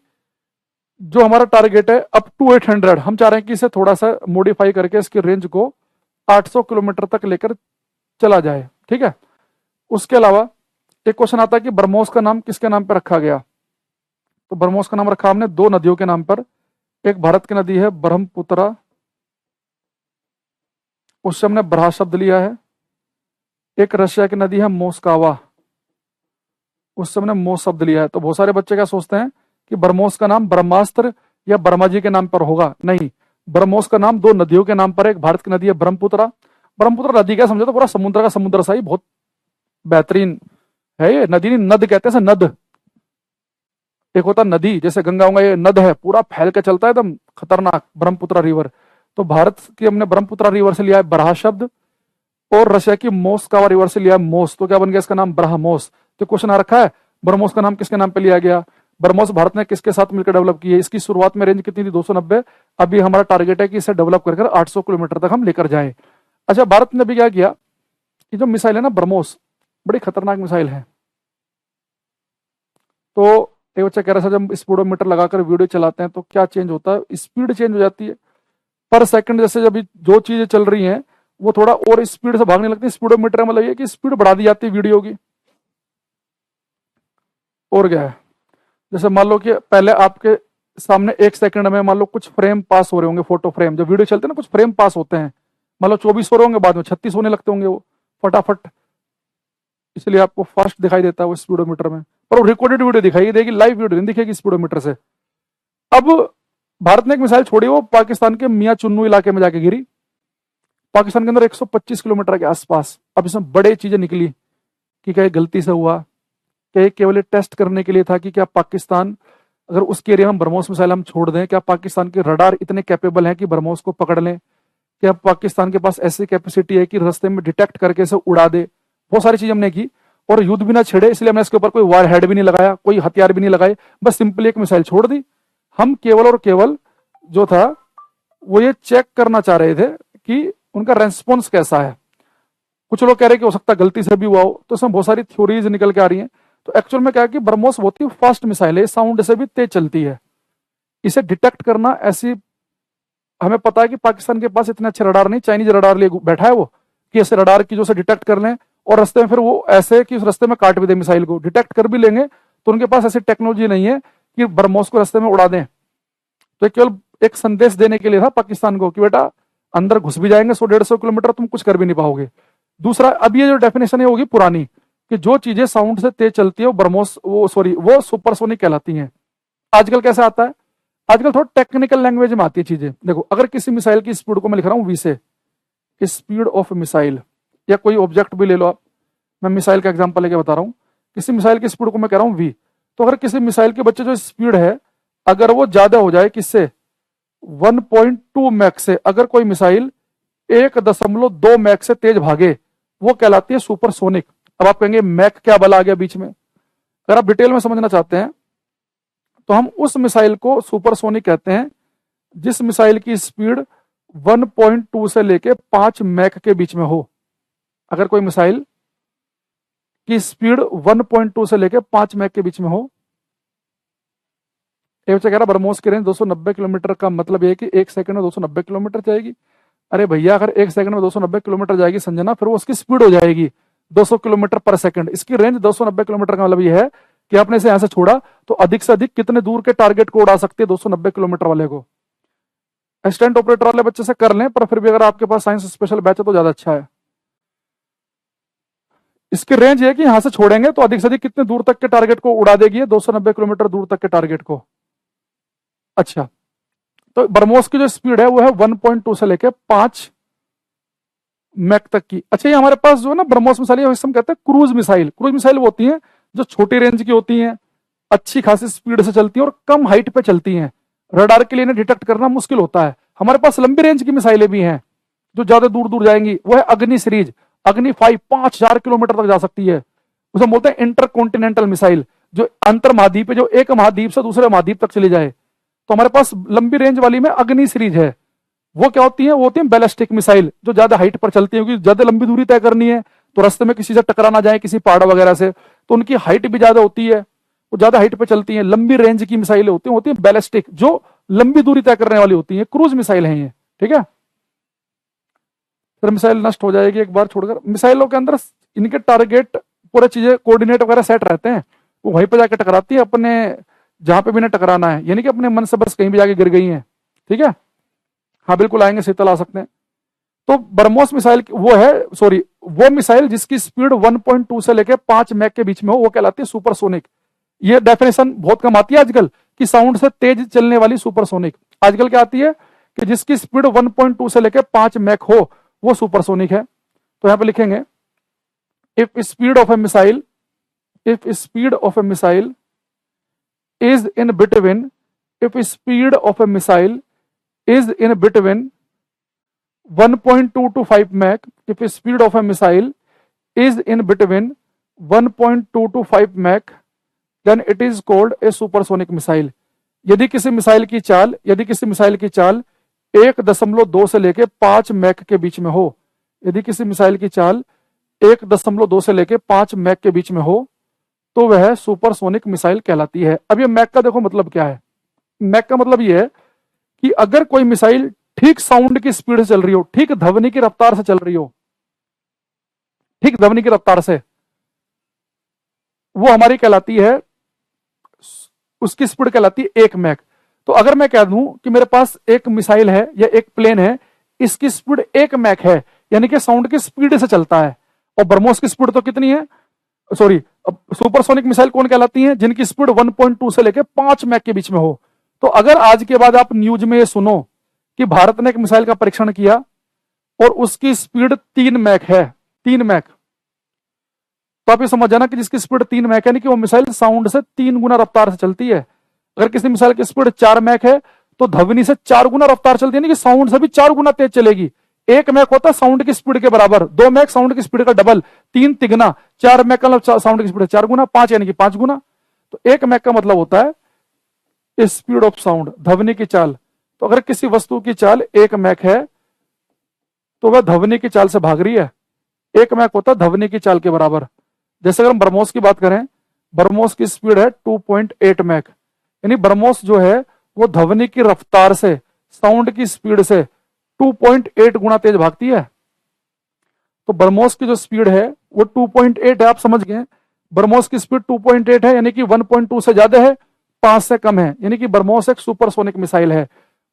जो हमारा टारगेट है अप टू 800, हम चाह रहे हैं कि इसे थोड़ा सा मॉडिफाई करके इसकी रेंज को 800 किलोमीटर तक लेकर चला जाए। ठीक है। उसके अलावा एक क्वेश्चन आता है कि ब्रह्मोस का नाम किसके नाम पर रखा गया? तो ब्रह्मोस का नाम रखा हमने दो नदियों के नाम पर। एक भारत की नदी है ब्रह्मपुत्रा, उससे हमने ब्रहा शब्द लिया है। एक रशिया की नदी है मोस्कावा, उससे हमने मोस शब्द लिया है। तो बहुत सारे बच्चे क्या सोचते हैं कि ब्रह्मोस का नाम ब्रह्मास्त्र या ब्रह्मा जी के नाम पर होगा। नहीं, ब्रह्मोस का नाम दो नदियों के नाम पर है। एक भारत की नदी है ब्रह्मपुत्रा, ब्रह्मपुत्र नदी क्या समझो तो पूरा समुद्र का समुद्र सा ही, बहुत बेहतरीन है ये नदी। नहीं, नद कहते हैं नद, एक होता नदी जैसे गंगा होगा, ये नद है, पूरा फैल के चलता है एकदम खतरनाक, ब्रह्मपुत्रा रिवर। तो भारत की हमने ब्रह्मपुत्रा रिवर से लिया है बरहा शब्द, और रशिया की मोस्कावा रिवर से लिया है मोस। तो क्या बन गया इसका नाम? ब्रह्मोस। तो क्वेश्चन आ रखा है ब्रह्मोस का नाम किसके नाम पे लिया गया? ब्रह्मोस भारत ने किसके साथ मिलकर डेवलप की है? इसकी शुरुआत में रेंज कितनी थी? 290। अभी हमारा टारगेट है कि इसे डेवलप कर 800 किलोमीटर तक हम लेकर जाए। अच्छा, भारत ने भी क्या किया कि जो मिसाइल है ना ब्रह्मोस, बड़ी खतरनाक मिसाइल है। तो एक बच्चा कह रहा था जब स्पीडोमीटर लगाकर वीडियो चलाते हैं तो क्या चेंज होता है? स्पीड चेंज हो जाती है पर सेकंड। जैसे जब जो चीजें चल रही हैं वो थोड़ा और स्पीड से भागने लगती है, स्पीडोमीटर का मतलब ये कि स्पीड बढ़ा दी जाती है वीडियो की। और क्या है, जैसे मान लो कि पहले आपके सामने एक सेकंड में मान लो कुछ फ्रेम पास हो रहे होंगे, फोटो फ्रेम, जब वीडियो चलते हैं ना कुछ फ्रेम पास होते हैं, मान लो 24 हो रहे होंगे, बाद में 36 होने लगते होंगे वो फटाफट, इसलिए आपको फास्ट दिखाई देता है वो स्पीडोमीटर में। पर वो रिकॉर्डेड वीडियो दिखाई देगी, लाइव वीडियो नहीं दिखेगी स्पीडोमीटर से। अब भारत ने एक मिसाइल छोड़ी, वो पाकिस्तान के मियां चुन्नू इलाके में जाके गिरी, पाकिस्तान के अंदर 125 किलोमीटर के आसपास। अब इसमें बड़े चीजें निकली कि क्या गलती से हुआ, क्या केवल टेस्ट करने के लिए था कि क्या पाकिस्तान, अगर उसके एरिया में ब्रह्मोस मिसाइल हम छोड़ दें, क्या पाकिस्तान के रडार इतने कैपेबल हैं कि ब्रह्मोस को पकड़ लें? क्या पाकिस्तान के पास ऐसी कैपेसिटी है कि रास्ते में डिटेक्ट करके इसे उड़ा दे? बहुत सारी चीज हमने की और युद्ध भी ना छेड़े, इसलिए हमने इसके ऊपर कोई वार हेड भी नहीं लगाया, कोई हथियार भी नहीं लगाए, बस सिंपली एक मिसाइल छोड़ दी। हम केवल और केवल जो था वो ये चेक करना चाह रहे थे कि उनका रेस्पॉन्स कैसा है। कुछ लोग कह रहे हैं कि हो सकता है गलती से भी हुआ हो, तो इसमें बहुत सारी थ्योरीज निकल के आ रही हैं। तो एक्चुअल में क्या है कि ब्रह्मोस बहुत ही फास्ट मिसाइल है, साउंड से भी तेज चलती है। इसे डिटेक्ट करना ऐसी, हमें पता है कि पाकिस्तान के पास इतने अच्छे रडार नहीं, चाइनीज रडार लिए बैठा है वो, कि ऐसे रडार की जो से डिटेक्ट कर लें और रास्ते में फिर वो ऐसे कि उस रास्ते में काट भी दे मिसाइल को, डिटेक्ट कर भी लेंगे। तो उनके पास ऐसी टेक्नोलॉजी नहीं है कि ब्रह्मोस को रास्ते में उड़ा दें। तो केवल एक संदेश देने के लिए था पाकिस्तान को कि बेटा अंदर घुस भी जाएंगे 100-150 किलोमीटर, तुम कुछ कर भी नहीं पाओगे। दूसरा, अब ये जो डेफिनेशन है होगी पुरानी, कि जो चीजें साउंड से तेज चलती है वो ब्रह्मोस वो सुपरसोनिक कहलाती हैं। आजकल कैसे आता है, आजकल थोड़ा टेक्निकल लैंग्वेज में आती है चीजें। देखो, अगर किसी मिसाइल की स्पीड को मैं लिख रहा हूँ वी से, स्पीड ऑफ मिसाइल, या कोई ऑब्जेक्ट भी ले लो आप, मैं मिसाइल का एग्जांपल लेके बता रहा हूँ। किसी मिसाइल की स्पीड को मैं कह रहा हूँ वी, तो अगर किसी मिसाइल के बच्चे जो स्पीड है अगर वो ज्यादा हो जाए किससे, 1.2 मैक से, अगर कोई मिसाइल 1.2 मैक से तेज भागे, वो कहलाती है सुपरसोनिक। अब आप कहेंगे मैक क्या बला आ गया बीच में। अगर आप डिटेल में समझना चाहते हैं तो हम उस मिसाइल को सुपरसोनिक कहते हैं जिस मिसाइल की स्पीड 1.2 से लेके 5 मैक के बीच में हो। अगर कोई मिसाइल की स्पीड 1.2 से लेके 5 मैक के बीच में हो, ये बच्चा कह रहा ब्रह्मोस की रेंज 290 किलोमीटर का मतलब ये कि 1 सेकंड में 290 किलोमीटर जाएगी। अरे भैया, अगर 1 सेकंड में 290 किलोमीटर जाएगी संजना, फिर वो उसकी स्पीड हो जाएगी 200 किलोमीटर पर सेकंड। इसकी रेंज 290 किलोमीटर का मतलब ये है कि आपने इसे यहां से छोड़ा तो अधिक से अधिक कितने दूर के टारगेट को उड़ा सकते हैं 290 किलोमीटर वाले को। असिस्टेंट ऑपरेटर वाले बच्चे से कर लें, पर फिर भी अगर आपके पास साइंस स्पेशल बैच है तो ज्यादा अच्छा है। इसकी रेंज है कि यहां से छोड़ेंगे तो अधिक से अधिक कितने दूर तक के टारगेट को उड़ा देगी, 290 किलोमीटर दूर तक के टारगेट को। अच्छा, तो ब्रह्मोस की जो स्पीड है वो है 1.2 से लेके 5 मैक तक की। अच्छा, ये हमारे पास जो है ना ब्रह्मोस मिसाइल, हम कहते हैं क्रूज मिसाइल। क्रूज मिसाइल वो होती हैं जो छोटी रेंज की होती हैं, अच्छी खासी स्पीड से चलती हैं और कम हाइट पे चलती हैं। रडार के लिए इन्हें डिटेक्ट करना मुश्किल होता है। हमारे पास लंबी रेंज की मिसाइलें भी हैं जो ज्यादा दूर दूर जाएंगी, वो है अग्नि सीरीज। अग्नि 5 5000 किलोमीटर तक जा सकती है। उसे बोलते हैं इंटर कॉन्टिनेंटल मिसाइल, जो अंतर महाद्वीप है, जो एक महाद्वीप से दूसरे महाद्वीप तक चली जाए। तो हमारे पास लंबी रेंज वाली में अग्नि सीरीज है। वो क्या होती है, वो होती है बैलिस्टिक मिसाइल, जो ज्यादा हाइट पर चलती है, क्योंकि ज्यादा लंबी दूरी तय करनी है तो रास्ते में किसी से टकरा ना जाए, किसी पहाड़ वगैरह से, तो उनकी हाइट भी ज्यादा होती है, वो ज्यादा हाइट पर चलती है। लंबी रेंज की मिसाइलें होती है बैलिस्टिक, जो लंबी दूरी तय करने वाली होती है। क्रूज मिसाइल है ये, ठीक है। फिर मिसाइल नष्ट हो जाएगी एक बार छोड़कर। मिसाइलों के अंदर इनके टारगेट पूरे चीजें कोऑर्डिनेट वगैरह सेट रहते हैं, वो वहीं पे जाके टकराती है अपने जहां पे भी इन्हें टकराना है, यानी कि अपने मन से बस कहीं भी जाके गिर गई हैं, ठीक है। हाँ बिल्कुल आएंगे, शीतल आ सकते हैं। तो ब्रह्मोस मिसाइल वो मिसाइल जिसकी स्पीड 1.2 से लेके 5 मैक के बीच में हो, वो कहलाती है सुपरसोनिक। ये डेफिनेशन बहुत कम आती है आजकल कि साउंड से तेज चलने वाली सुपरसोनिक। आजकल क्या आती है कि जिसकी स्पीड 1.2 से लेके 5 मैक हो वो सुपरसोनिक है। तो यहां पे लिखेंगे if speed of A missile is in between if speed of a missile is in between 1.2 to 5 Mach, if speed of a missile is in between 1.2 to 5 Mach, then it is called a supersonic missile. यदि किसी missile की चाल 1.2 से लेके 5 Mac के बीच में हो, यदि किसी मिसाइल की चाल 1.2 से लेके 5 मैक के बीच में हो तो वह सुपरसोनिक मिसाइल कहलाती है। अब ये मैक का देखो मतलब क्या है। मैक का मतलब ये है कि अगर कोई मिसाइल ठीक साउंड की स्पीड से चल रही हो, ठीक ध्वनि की रफ्तार से चल रही हो, ठीक ध्वनि की रफ्तार से, वो हमारी कहलाती है, उसकी स्पीड कहलाती है 1 मैक। तो अगर मैं कह दूं कि मेरे पास एक मिसाइल है या एक प्लेन है, इसकी स्पीड 1 मैक है, यानी कि साउंड की स्पीड से चलता है, और ब्रह्मोस की स्पीड तो कितनी है, सुपरसोनिक मिसाइल कौन कहलाती हैं, जिनकी स्पीड 1.2 से लेकर 5 मैक के बीच में हो। तो अगर आज के बाद आप न्यूज में ये सुनो कि भारत ने एक मिसाइल का परीक्षण किया और उसकी स्पीड 3 मैक है, 3 मैक, तो आप ये समझ जाना कि जिसकी स्पीड 3 मैक है, कि वो मिसाइल साउंड से 3 गुना रफ्तार से चलती है। अगर किसी मिसाइल की स्पीड 4 मैक है तो ध्वनि से 4 गुना रफ्तार चलती है, कि साउंड से भी 4 गुना तेज चलेगी। 1 मैक होता है साउंड की स्पीड के बराबर, 2 मैक साउंड की स्पीड का डबल, 3 तिगुना, 4 मैक का साउंड की स्पीड 4 गुना, 5 यानी कि 5 गुना। तो 1 मैक का मतलब होता है स्पीड ऑफ साउंड, ध्वनि की चाल। तो अगर किसी वस्तु की चाल 1 मैक है तो वह ध्वनि की चाल से भाग रही है। 1 मैक होता है ध्वनि की चाल के बराबर। जैसे अगर हम ब्रह्मोस की बात करें, ब्रह्मोस की स्पीड है 2.8 मैक, यानी ब्रह्मोस जो है वो ध्वनि की रफ्तार से, साउंड की स्पीड से 2.8 गुना तेज भागती है। तो ब्रह्मोस की जो स्पीड है वो 2.8 है, आप समझ गए। ब्रह्मोस की स्पीड 2.8 है, यानी कि 1.2 से ज्यादा है, 5 से कम है, यानी कि ब्रह्मोस एक सुपरसोनिक मिसाइल है।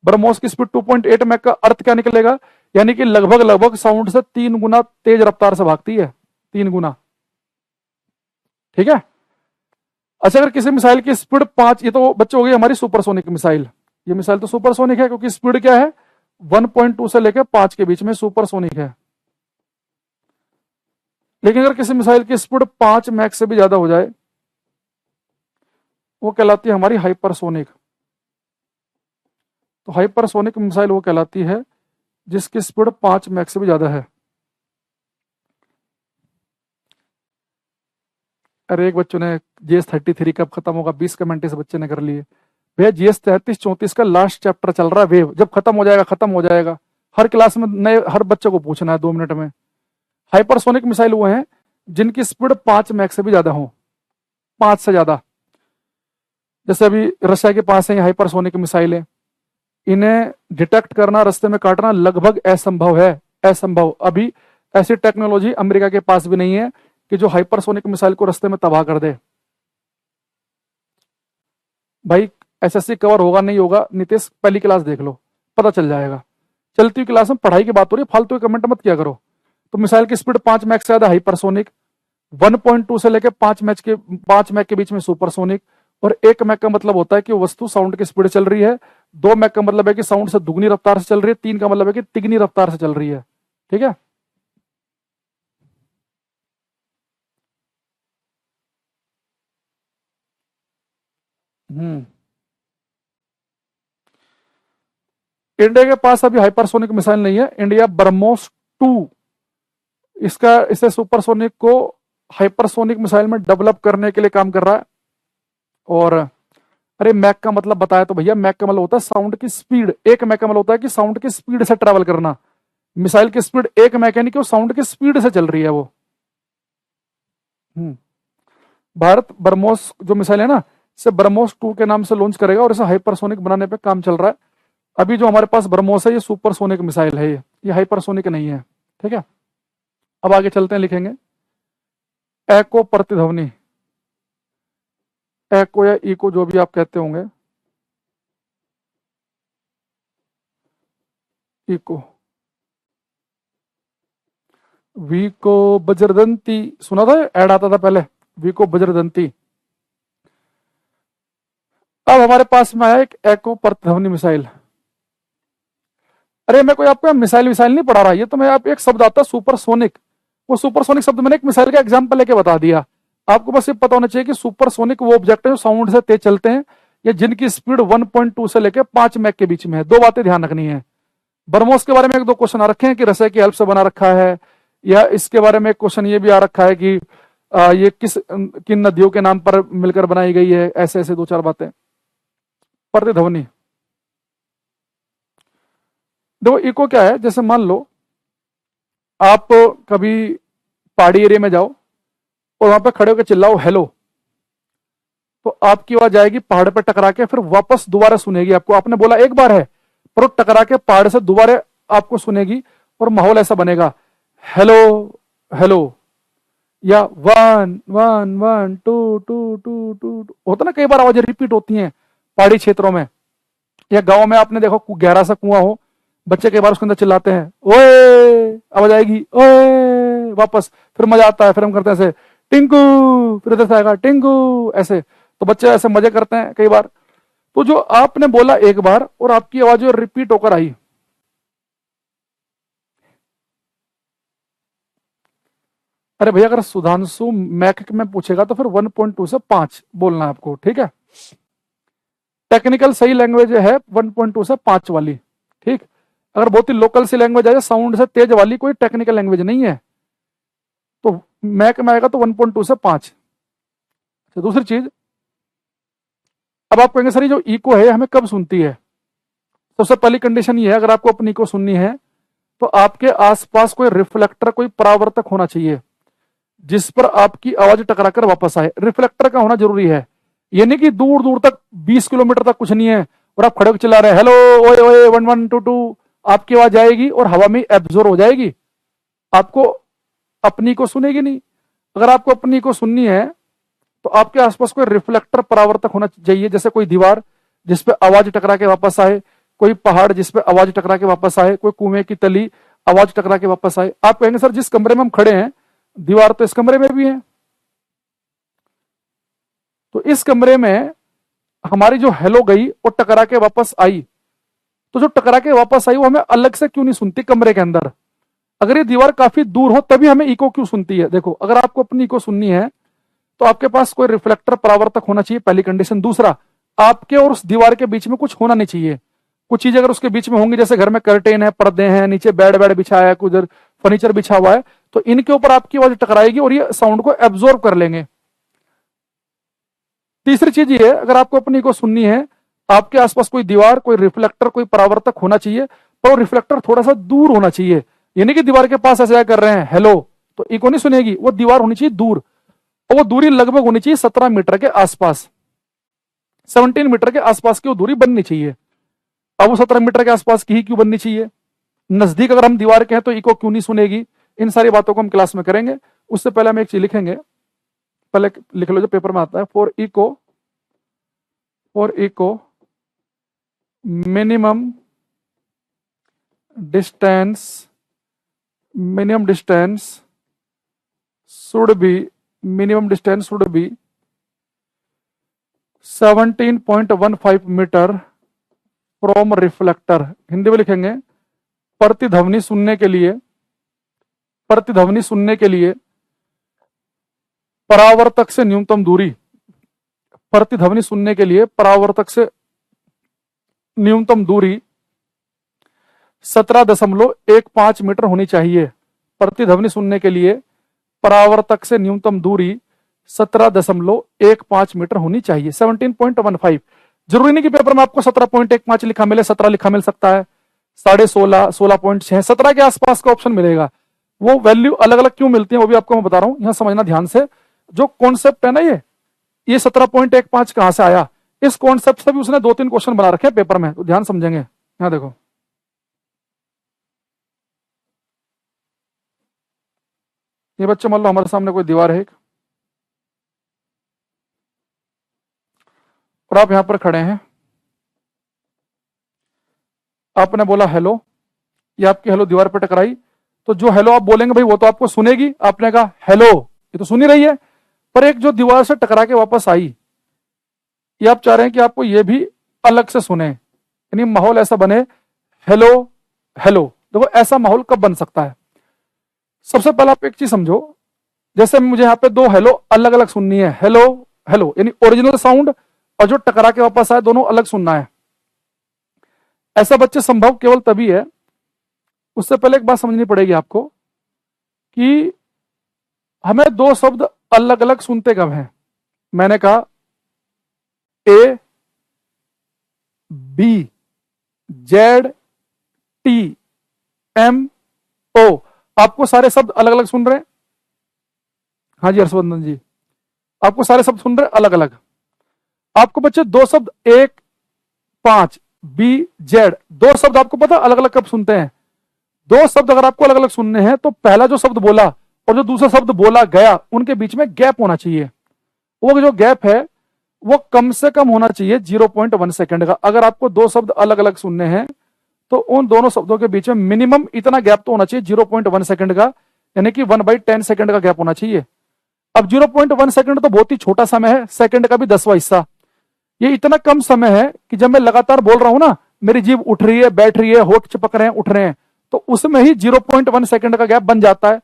ब्रह्मोस की स्पीड 2.8 मैक का अर्थ क्या निकलेगा, यानी कि लगभग लगभग साउंड से 3 गुना तेज रफ्तार से भागती है, 3 गुना। ठीक है। अच्छा, अगर किसी मिसाइल की स्पीड 5, ये तो बच्चे हो गई हमारी सुपरसोनिक मिसाइल। ये मिसाइल तो सुपरसोनिक है क्योंकि स्पीड क्या है, 1.2 से लेकर 5 के बीच में सुपरसोनिक है। लेकिन अगर किसी मिसाइल की स्पीड 5 मैक से भी ज्यादा हो जाए, वो कहलाती है हमारी हाइपरसोनिक। तो हाइपरसोनिक मिसाइल वो कहलाती है जिसकी स्पीड 5 मैक से भी ज्यादा है। अरे एक बच्चों ने GS-33 कब खत्म होगा, 20 कमेंट इस बच्चे ने कर लिए। भैया GS-33-34 का लास्ट चैप्टर चल रहा है, वेव जब खत्म हो जाएगा खत्म हो जाएगा। हर क्लास में नए, हर बच्चे को पूछना है 2 मिनट में। हाइपरसोनिक मिसाइल वो हैं जिनकी स्पीड 5 मैक से भी ज्यादा हो, 5 से ज्यादा। जैसे अभी रशिया के पास है हाइपरसोनिक मिसाइल है, इन्हें डिटेक्ट करना, रास्ते में काटना लगभग असंभव है, असंभव। अभी ऐसी टेक्नोलॉजी अमेरिका के पास भी नहीं है कि जो हाइपरसोनिक मिसाइल को रास्ते में तबाह कर दे। भाई SSC कवर होगा नहीं होगा, नितेश पहली क्लास देख लो, पता चल जाएगा। चलती हुई क्लास में पढ़ाई की बात हो रही है, फालतू के कमेंट मत किया करो। तो मिसाइल की स्पीड 5 मैक से ज्यादा हाइपरसोनिक, 1.2 से लेकर 5 मैक के बीच में सुपरसोनिक। और 1 मैक का मतलब होता है कि वस्तु साउंड की स्पीड चल रही है। 2 मैक का मतलब है कि साउंड से दुगनी रफ्तार से चल रही है। 3 का मतलब है कि तिगनी रफ्तार से चल रही है। ठीक है। हम्म। इंडिया के पास अभी हाइपरसोनिक मिसाइल नहीं है। इंडिया ब्रह्मोस 2, इसका इसे सुपरसोनिक को हाइपरसोनिक मिसाइल में डेवलप करने के लिए काम कर रहा है। और अरे मैक का मतलब बताया तो भैया, मैक का मतलब होता है साउंड की स्पीड। 1 मैक का मतलब होता है कि साउंड की स्पीड से ट्रेवल करना। मिसाइल की स्पीड 1 मैक यानी कि वो साउंड की स्पीड से चल रही है वो। हम्म। भारत ब्रह्मोस जो मिसाइल है ना, इसे ब्रह्मोस 2 के नाम से लॉन्च करेगा और इसे हाइपरसोनिक बनाने पे काम चल रहा है। अभी जो हमारे पास ब्रह्मोस है ये सुपरसोनिक मिसाइल है, ये हाइपरसोनिक नहीं है। ठीक है। अब आगे चलते हैं, लिखेंगे एको प्रतिध्वनि, एको या इको जो भी आप कहते होंगे, इको। वी को बज्रदंती, सुना था, ऐड आता था पहले, वी को बज्रदंती। अब हमारे पास में आया एक एको प्रतिध्वनि मिसाइल। अरे मैं कोई आपको मिसाइल विसाइल नहीं पढ़ा रहा, ये तो मैं आप एक शब्द आता है सुपरसोनिक, वो सुपरसोनिक शब्द मैंने एक मिसाइल का एग्जांपल लेके बता दिया। आपको बस ये पता होना चाहिए कि सुपरसोनिक वो ऑब्जेक्ट है जो साउंड से तेज चलते हैं, या जिनकी स्पीड 1.2 से लेकर 5 मैक के बीच में है। दो बातें ध्यान रखनी है। ब्रह्मोस के बारे में एक दो क्वेश्चन आ रखे हैं कि रसिया की हेल्प से बना रखा है, या इसके बारे में एक क्वेश्चन ये भी आ रखा है कि ये किन नदियों के नाम पर मिलकर बनाई गई है। ऐसे ऐसे दो चार बातें। प्रतिध्वनि, देखो इको क्या है, जैसे मान लो आप कभी पहाड़ी एरिया में जाओ और वहां पे खड़े होकर चिल्लाओ हेलो, तो आपकी आवाज आएगी पहाड़ पर टकरा के, फिर वापस दोबारा सुनेगी आपको। आपने बोला एक बार है, पर वो टकरा के पहाड़ से दोबारा आपको सुनेगी, और माहौल ऐसा बनेगा हेलो हेलो, या one one one two two two two. होता ना, कई बार आवाजें रिपीट होती हैं पहाड़ी क्षेत्रों में, या गांव में आपने देखो गहरा सा कुआं हो, बच्चे कई बार उसके अंदर चिल्लाते हैं ओए, आवाज आएगी ओए, वापस फिर मजा आता है, फिर हम करते हैं ऐसे टिंकू, फिर इधर से आएगा टिंकू, ऐसे। तो बच्चे ऐसे मजे करते हैं कई बार। तो जो आपने बोला एक बार और आपकी आवाज जो रिपीट होकर आई, अरे भैया अगर सुधांशु मैक में पूछेगा तो फिर 1.2 से 5 बोलना है आपको। ठीक है। टेक्निकल सही लैंग्वेज है 1.2 से 5 वाली। ठीक। अगर बहुत ही लोकल सी लैंग्वेज है, साउंड से तेज वाली, कोई टेक्निकल लैंग्वेज नहीं है, तो मैक में आएगा तो 1.2 से 5। अच्छा, दूसरी चीज, अब आप कहेंगे सर ये जो इको है हमें कब सुनती है? सबसे पहली कंडीशन ये है, अगर आपको अपनी इको सुननी है तो आपके आसपास कोई रिफ्लेक्टर, कोई परावर्तक होना चाहिए जिस पर आपकी आवाज टकराकर वापस आए। रिफ्लेक्टर का होना जरूरी है। ये नहीं कि दूर दूर तक 20 किलोमीटर तक कुछ नहीं है और आप खड़े होकर चिल्ला रहे हैं हेलो ओए ओए 1122, आपकी आवाज आएगी और हवा में एब्जॉर्ब हो जाएगी, आपको अपनी को सुनेगी नहीं। अगर आपको अपनी को सुननी है तो आपके आसपास कोई रिफ्लेक्टर परावर्तक होना चाहिए, जैसे कोई दीवार जिसपे आवाज टकरा के वापस आए, कोई पहाड़ जिसपे आवाज टकरा के वापस आए, कोई कुएं की तली आवाज टकरा के वापस आए। आप कहेंगे सर जिस कमरे में हम खड़े हैं दीवार तो इस कमरे में भी है, तो इस कमरे में हमारी जो हेलो गई वो टकरा के वापस आई, तो जो टकरा के वापस आई वो हमें अलग से क्यों नहीं सुनती कमरे के अंदर? अगर ये दीवार काफी दूर हो तभी हमें इको क्यों सुनती है? देखो, अगर आपको अपनी इको सुननी है तो आपके पास कोई रिफ्लेक्टर परावर्तक होना चाहिए, पहली कंडीशन। दूसरा, आपके और उस दीवार के बीच में कुछ होना नहीं चाहिए। कुछ चीजें अगर उसके बीच में होंगी, जैसे घर में कर्टेन है, पर्दे हैं, नीचे बेड बेड बिछाया है, कुछ फर्नीचर बिछा हुआ है, तो इनके ऊपर आपकी आवाज टकराएगी और ये साउंड को एब्जॉर्ब कर लेंगे। तीसरी चीज ये है, अगर आपको अपनी को सुननी है आपके आसपास कोई दीवार, कोई रिफ्लेक्टर, कोई परावर्तक होना चाहिए, पर वो रिफ्लेक्टर थोड़ा सा दूर होना चाहिए। यानी कि दीवार के पास ऐसे कर रहे हैं हेलो तो इको नहीं सुनेगी, वो दीवार होनी चाहिए दूर, और वो दूरी लगभग होनी चाहिए 17 मीटर के आसपास, 17 मीटर के आसपास की वो दूरी बननी चाहिए। अब वो 17 मीटर के आसपास की ही क्यों बननी चाहिए? नजदीक अगर हम दीवार के हैं तो इको क्यों नहीं सुनेगी? इन सारी बातों को हम क्लास में करेंगे। उससे पहले हम एक चीज लिखेंगे, पहले लिख लो जो पेपर में आता है। For echo minimum distance should be 17.15 metre from reflector. Hindi में लिखेंगे, प्रतिध्वनि सुनने के लिए परावर्तक से न्यूनतम दूरी, प्रतिध्वनि सुनने के लिए परावर्तक से न्यूनतम दूरी 17.15 मीटर होनी चाहिए। प्रतिध्वनि सुनने के लिए परावर्तक से न्यूनतम दूरी 17.15 मीटर होनी चाहिए, 17.15। जरूरी नहीं कि पेपर में आपको 17.15 लिखा मिले, 17 लिखा मिल सकता है, 16.5, 16.6, 17 के आसपास का ऑप्शन मिलेगा। वो वैल्यू अलग अलग क्यों मिलती है वो भी आपको मैं बता रहा हूं, यहां समझना ध्यान से। जो कॉन्सेप्ट है ना, ये 17.15 कहां से आया, इस कॉन्सेप्ट से भी उसने 2-3 क्वेश्चन बना रखे हैं पेपर में, तो ध्यान समझेंगे। यहां देखो, ये बच्चे मान लो हमारे सामने कोई दीवार है एक, और आप यहां पर खड़े हैं, आपने बोला हेलो, ये आपकी हेलो दीवार पर टकराई, तो जो हेलो आप बोलेंगे भाई वो तो आपको सुनेगी। आपने कहा हेलो, ये तो सुन ही रही है, पर एक जो दीवार से टकरा के वापस आई, ये आप चाह रहे हैं कि आपको ये भी अलग से सुने, यानी माहौल ऐसा बने हेलो हेलो। देखो ऐसा माहौल कब बन सकता है? सबसे पहले आप एक चीज समझो, जैसे मुझे यहाँ पे 2 हेलो अलग अलग सुननी है, हेलो हेलो यानी ओरिजिनल साउंड, और जो टकरा के वापस आए दोनों अलग सुनना है। ऐसा बच्चे संभव केवल तभी है। उससे पहले एक बात समझनी पड़ेगी आपको कि हमें 2 शब्द अलग अलग सुनते कब हैं। मैंने कहा A B Z T M O, आपको सारे शब्द अलग अलग सुन रहे हैं? हाँ जी हर्षवर्धन जी, आपको सारे शब्द सुन रहे हैं अलग अलग। आपको बच्चे 2 शब्द 1 5 बी जेड, 2 शब्द आपको पता अलग अलग कब सुनते हैं? 2 शब्द अगर आपको अलग अलग सुनने हैं तो पहला जो शब्द बोला और जो दूसरा शब्द बोला गया उनके बीच में गैप होना चाहिए। वो जो गैप है वो कम से कम होना चाहिए 0.1 सेकंड का। अगर आपको 2 शब्द अलग अलग सुनने हैं तो उन दोनों शब्दों के बीच में मिनिमम इतना गैप तो होना चाहिए 0.1 सेकंड का, यानी कि 1/10 सेकंड का गैप होना चाहिए। अब 0.1 सेकंड तो बहुत ही छोटा समय है, सेकंड का भी 10वां हिस्सा। ये इतना कम समय है कि जब मैं लगातार बोल रहा हूं ना, मेरी जीभ उठ रही है, बैठ रही है, होठ चिपक रहे हैं, उठ रहे हैं, तो उसमें ही 0.1 सेकंड का गैप बन जाता है।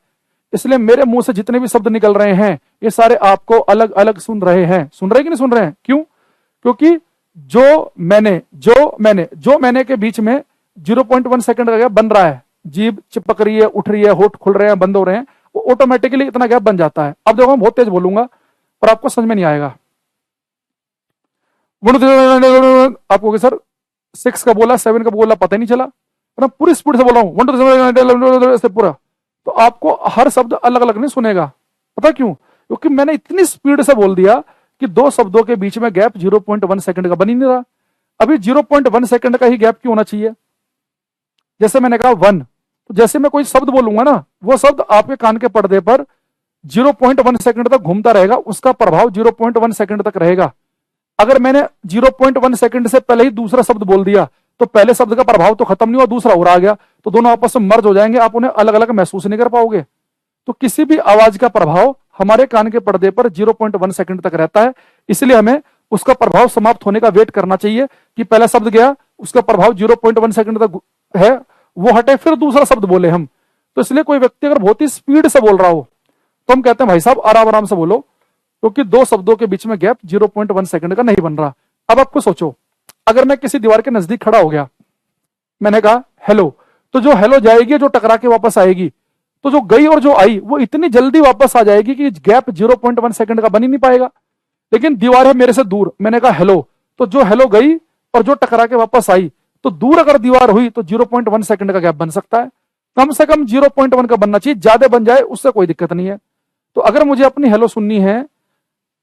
इसलिए मेरे मुंह से जितने भी शब्द निकल रहे हैं ये सारे आपको अलग अलग सुन रहे हैं। सुन रहे कि नहीं सुन रहे हैं? क्यों? क्योंकि जो मैंने के बीच में 0.1 सेकंड का गैप बन रहा है, जीभ चिपक रही है, उठ रही है, होठ खुल रहे हैं, बंद हो रहे हैं, वो ऑटोमेटिकली इतना गैप बन जाता है। अब देखो मैं बहुत तेज बोलूंगा पर आपको समझ में नहीं आएगा। आपको सर 6 का बोला 7 का बोला पता ही नहीं चला, मैं पूरी स्पीड से बोल रहा हूँ 1 2 पूरा, तो आपको हर शब्द अलग अलग नहीं सुनेगा। पता क्यों? क्योंकि मैंने इतनी स्पीड से बोल दिया कि दो शब्दों के बीच में गैप 0.1 सेकंड का बन ही नहीं रहा। अभी 0.1 सेकंड का ही गैप क्यों होना चाहिए? जैसे मैंने कहा 1, तो जैसे मैं कोई शब्द बोलूंगा ना, वो शब्द आपके कान के पर्दे पर 0.1 सेकंड तक घूमता रहेगा, उसका प्रभाव 0.1 सेकंड तक रहेगा। अगर मैंने 0.1 सेकंड से पहले ही दूसरा शब्द बोल दिया तो पहले शब्द का प्रभाव तो खत्म नहीं हुआ, दूसरा और आ गया, तो दोनों आपस में मर्ज हो जाएंगे, आप उन्हें अलग अलग महसूस नहीं कर पाओगे। तो किसी भी आवाज का प्रभाव हमारे कान के पर्दे पर 0.1 सेकंड तक रहता है, इसलिए हमें उसका प्रभाव समाप्त होने का वेट करना चाहिए कि पहला शब्द गया, उसका प्रभाव 0.1 सेकंड तक है, वो हटे, फिर दूसरा शब्द बोले हम। तो इसलिए कोई व्यक्ति अगर बहुत ही स्पीड से बोल रहा हो तो हम कहते हैं भाई साहब आराम आराम से बोलो, क्योंकि दो शब्दों के बीच में गैप 0.1 सेकंड का नहीं बन रहा। अब आपको सोचो, अगर मैं किसी दीवार के नजदीक खड़ा हो गया, मैंने कहा हेलो, तो जो हेलो जाएगी, जो टकरा के वापस आएगी, तो जो गई और जो आई वो इतनी जल्दी वापस आ जाएगी कि गैप 0.1 सेकंड का बन ही नहीं पाएगा। लेकिन दीवार है मेरे से दूर, मैंने कहा हेलो, तो जो हेलो गई और जो टकरा के वापस आई, तो दूर अगर दीवार हुई तो 0.1 सेकंड का गैप बन सकता है। कम से कम 0.1 का बनना चाहिए, ज्यादा बन जाए उससे कोई दिक्कत नहीं है। तो अगर मुझे अपनी हेलो सुननी है,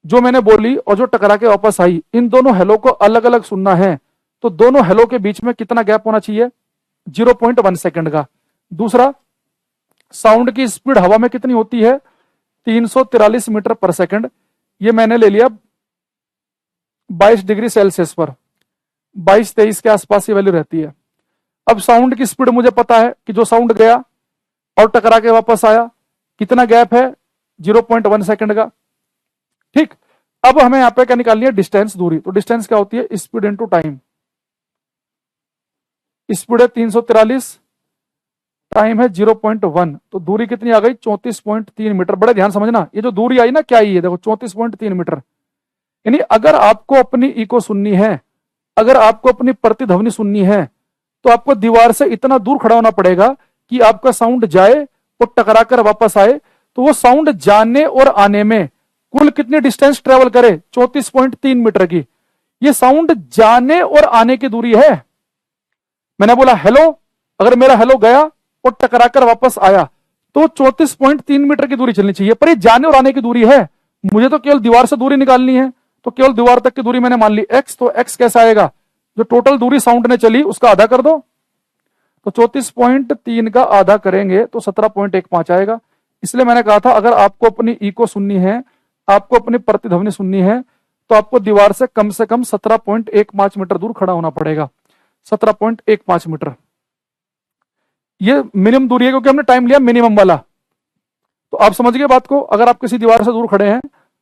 जो मैंने बोली और जो टकरा के वापस आई, इन दोनों हेलो को अलग अलग सुनना है, तो दोनों हेलो के बीच में कितना गैप होना चाहिए? 0.1 सेकंड का। दूसरा, साउंड की स्पीड हवा में कितनी होती है? 343 मीटर पर सेकंड। ये मैंने ले लिया 22 डिग्री सेल्सियस पर, 22-23 के आसपास ये वैल्यू रहती है। अब साउंड की स्पीड मुझे पता है कि जो साउंड गया और टकरा के वापस आया, कितना गैप है? 0.1 सेकंड का। ठीक, अब हमें यहां पे क्या निकालनी है? डिस्टेंस, दूरी। तो डिस्टेंस क्या होती है? Speed into time. स्पीड है 343, टाइम है 0.1, तो दूरी कितनी आ गई? 34.3 मीटर। बड़े ध्यान समझना, ये जो दूरी आई ना, क्या आई है? देखो 34.3 मीटर। यानी अगर आपको अपनी इको सुननी है, अगर आपको अपनी प्रतिध्वनि सुननी है, तो आपको दीवार से इतना दूर खड़ा होना पड़ेगा कि आपका साउंड जाए और टकरा कर वापस आए। तो वो साउंड जाने और आने में कुल कितनी डिस्टेंस ट्रेवल करे? 34.3 मीटर की। ये साउंड जाने और आने की दूरी है। मैंने बोला हेलो, अगर मेरा हेलो गया और टकरा कर वापस आया तो 34.3 मीटर की दूरी चलनी चाहिए, पर ये जाने और आने की दूरी है। मुझे तो केवल दीवार से दूरी निकालनी है, तो केवल दीवार तक की दूरी मैंने मान ली x, तो x कैसा आएगा? जो टोटल दूरी साउंड ने चली उसका आधा कर दो, तो 34.3 का आधा करेंगे तो 17.15 आएगा। इसलिए मैंने कहा था अगर आपको अपनी इको सुननी है, आपको अपनी प्रतिध्वनि सुननी है, तो आपको दीवार से कम 17.15 मीटर दूर खड़ा होना पड़ेगा। 17.15 मीटर ये मिनिमम दूरी है, क्योंकि हमने टाइम लिया मिनिमम वाला। तो आप समझ गए बात को। अगर आप किसी दीवार से दूर खड़े हैं,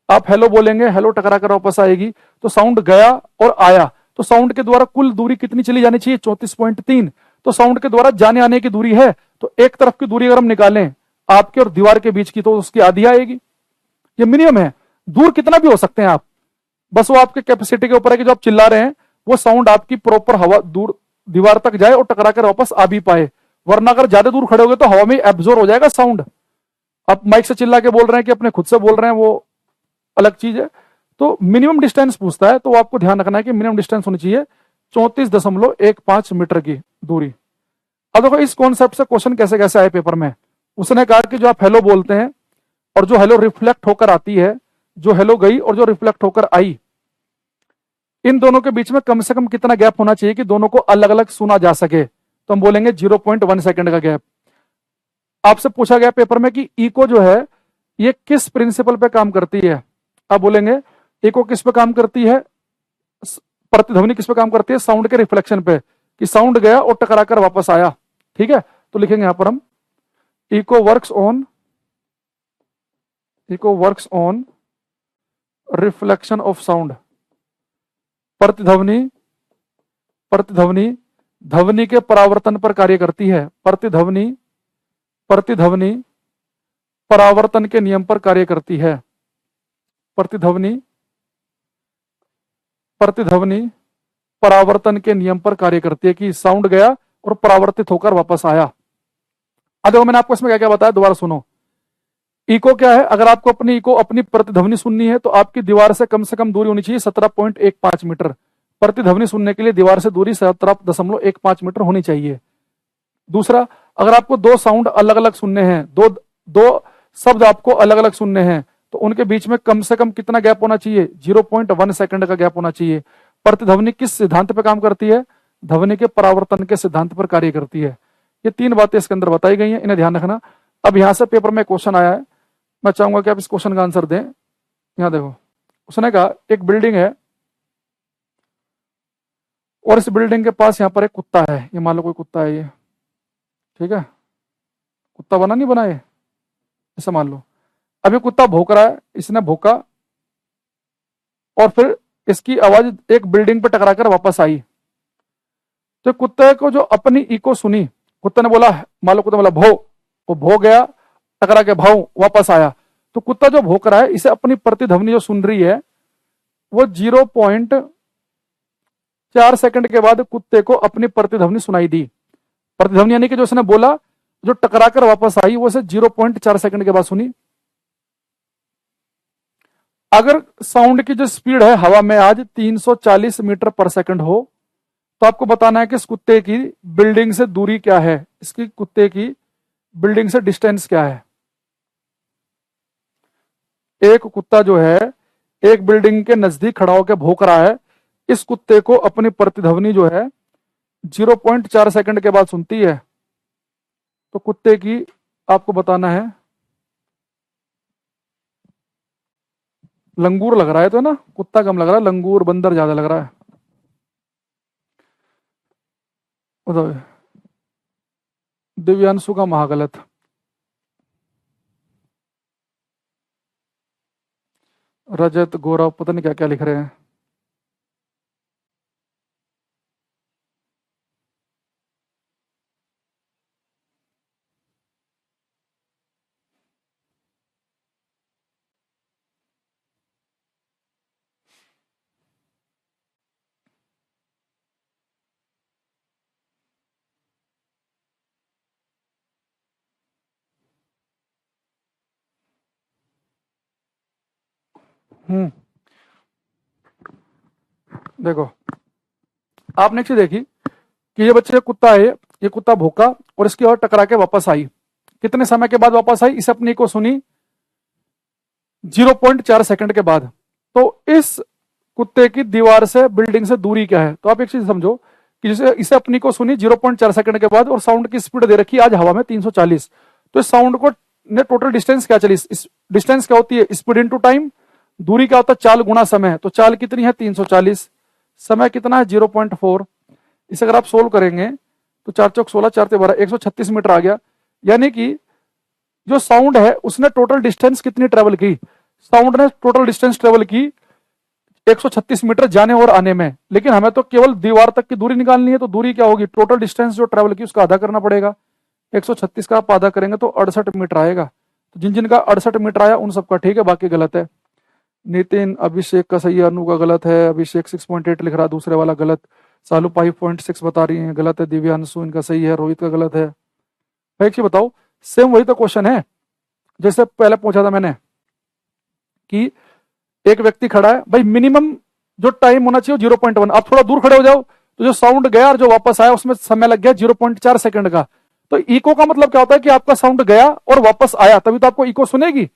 आप हेलो बोलेंगे, हेलो टकरा कर वापस आएगी, तो साउंड गया और आया, तो साउंड के द्वारा कुल दूरी कितनी चली जानी चाहिए? 34.3। तो साउंड के द्वारा जाने आने की दूरी है, तो एक तरफ की दूरी अगर हम निकालें आपके और दीवार के बीच की, तो उसकी आधी आएगी। ये मिनिमम है। दूर कितना भी हो सकते हैं आप, बस वो आपके कैपेसिटी के ऊपर है कि जो आप चिल्ला रहे हैं वो साउंड आपकी प्रॉपर हवा दूर दीवार तक जाए और टकरा कर वापस आ भी पाए। वरना अगर ज्यादा दूर खड़े हो गए तो हवा में एब्जॉर्ब हो जाएगा साउंड। आप माइक से चिल्ला के बोल रहे हैं कि अपने खुद से बोल रहे हैं, वो अलग चीज है। तो मिनिमम डिस्टेंस पूछता है, तो आपको ध्यान रखना है कि मिनिमम डिस्टेंस होनी चाहिए 34.15 मीटर की दूरी। अब देखो इस कॉन्सेप्ट से क्वेश्चन कैसे कैसे आए पेपर में। उसने कहा कि जो आप हेलो बोलते हैं और जो हेलो रिफ्लेक्ट होकर आती है, जो हेलो गई और जो रिफ्लेक्ट होकर आई, इन दोनों के बीच में कम से कम कितना गैप होना चाहिए कि दोनों को अलग अलग सुना जा सके? तो हम बोलेंगे 0.1 सेकंड का गैप। आपसे पूछा गया पेपर में कि इको जो है ये किस प्रिंसिपल पे काम करती है? आप बोलेंगे इको किस पे काम करती है? प्रतिध्वनि किस पे काम करती है? साउंड के रिफ्लेक्शन पे, कि साउंड गया और टकरा कर वापस आया। ठीक है, तो लिखेंगे यहां पर हम echo works on reflection of sound. प्रतिध्वनि ध्वनि के परावर्तन पर कार्य करती है। प्रतिध्वनि परावर्तन के नियम पर कार्य करती है। प्रतिध्वनि परावर्तन के नियम पर कार्य करती है, कि साउंड गया और परावर्तित होकर वापस आया। अब देखो मैंने आपको इसमें क्या क्या बताया, दोबारा सुनो। इको क्या है? अगर आपको अपनी इको अपनी प्रतिध्वनि सुननी है तो आपकी दीवार से कम दूरी होनी चाहिए 17.15 मीटर। प्रतिध्वनि सुनने के लिए दीवार से दूरी 17.15 मीटर होनी चाहिए। दूसरा, अगर आपको दो साउंड अलग अलग सुनने हैं, दो दो शब्द आपको अलग अलग सुनने हैं, तो उनके बीच में कम से कम कितना गैप होना चाहिए? 0.1 सेकंड का गैप होना चाहिए। प्रतिध्वनि किस सिद्धांत पर काम करती है? ध्वनि के परावर्तन के सिद्धांत पर कार्य करती है। ये तीन बातें इसके अंदर बताई गई हैं, इन्हें ध्यान रखना। अब यहां से पेपर में क्वेश्चन आया है, मैं चाहूंगा कि आप इस क्वेश्चन का आंसर दें। यहां देखो, उसने कहा एक बिल्डिंग है और इस बिल्डिंग के पास यहां पर एक कुत्ता है। ये मान लो कोई कुत्ता है, ये ठीक है, कुत्ता बना नहीं बना ये, ऐसा मान लो। अभी कुत्ता भौंक रहा है, इसने भौंका और फिर इसकी आवाज एक बिल्डिंग पर टकरा कर वापस आई। तो कुत्ते को जो अपनी इको सुनी, कुत्ते ने बोला, मान लो कुत्ता बोला भौ, वो भौ गया, टकरा के भाव वापस आया। तो कुत्ता जो भौंक रहा है, इसे अपनी प्रतिध्वनि जो सुन रही है, वो 0.4 सेकंड के बाद कुत्ते को अपनी प्रतिध्वनि सुनाई दी। प्रतिध्वनि यानी कि जो उसने बोला, जो टकरा कर वापस आई, वो उसे 0.4 सेकंड के बाद सुनी। अगर साउंड की जो स्पीड है हवा में आज 340 मीटर पर सेकंड हो, तो आपको बताना है कि इस कुत्ते की बिल्डिंग से दूरी क्या है, इसकी कुत्ते की बिल्डिंग से डिस्टेंस क्या है। एक कुत्ता जो है एक बिल्डिंग के नजदीक खड़ा होकर भौंक रहा है, इस कुत्ते को अपनी प्रतिध्वनि जो है 0.4 सेकंड के बाद सुनती है। तो कुत्ते की आपको बताना है, लंगूर लग रहा है तो ना, कुत्ता कम लग रहा है, लंगूर बंदर ज्यादा लग रहा है। बताओ, दिव्यांशु का महागलत। रजत गौरव पता नहीं क्या क्या लिख रहे हैं। देखो, आपने एक चीज देखी कि ये बच्चे कुत्ता है, ये कुत्ता भौंका और इसकी और टकरा के वापस आई। कितने समय के बाद वापस आई? इस अपनी को सुनी 0.4 सेकंड के बाद। तो इस कुत्ते की दीवार से बिल्डिंग से दूरी क्या है? तो आप एक चीज समझो कि जैसे इसे अपनी को सुनी 0.4 सेकंड के बाद और साउंड की स्पीड दे रखी है आज हवा में 340। तो इस साउंड को ने टोटल डिस्टेंस क्या चली? इस डिस्टेंस क्या होती है? Speed into time. दूरी क्या होता है? चाल गुणा समय। तो चाल कितनी है? 340। समय कितना है? 0.4। इसे अगर आप सोल्व करेंगे तो 4 चौक 16, 4 ते 12, 136 मीटर आ गया। यानी कि जो साउंड है उसने टोटल डिस्टेंस कितनी ट्रेवल की? साउंड ने टोटल डिस्टेंस ट्रेवल की 136 मीटर जाने और आने में। लेकिन हमें तो केवल दीवार तक की दूरी निकालनी है, तो दूरी क्या होगी? टोटल डिस्टेंस जो ट्रेवल की उसका आधा करना पड़ेगा। 136 का आप आधा करेंगे तो 68 मीटर आएगा। तो जिन जिनका 68 मीटर आया उन सबका ठीक है, बाकी गलत है। नितिन, अभिषेक का सही है, अनु का गलत है, अभिषेक 6.8 लिख रहा है, दूसरे वाला गलत। सालू 5.6 बता रही है, गलत है। दिव्यांशु इनका सही है, रोहित का गलत है। भाई एक चीज बताओ, सेम वही तो क्वेश्चन है जैसे पहले पूछा था मैंने कि एक व्यक्ति खड़ा है, भाई मिनिमम जो टाइम होना चाहिए 0.1। आप थोड़ा दूर खड़े हो जाओ तो जो साउंड गया और जो वापस आया उसमें समय लग गया 0.4 सेकंड का। तो इको का मतलब क्या होता है कि आपका साउंड गया और वापस आया, तभी तो आपको इको सुनेगी।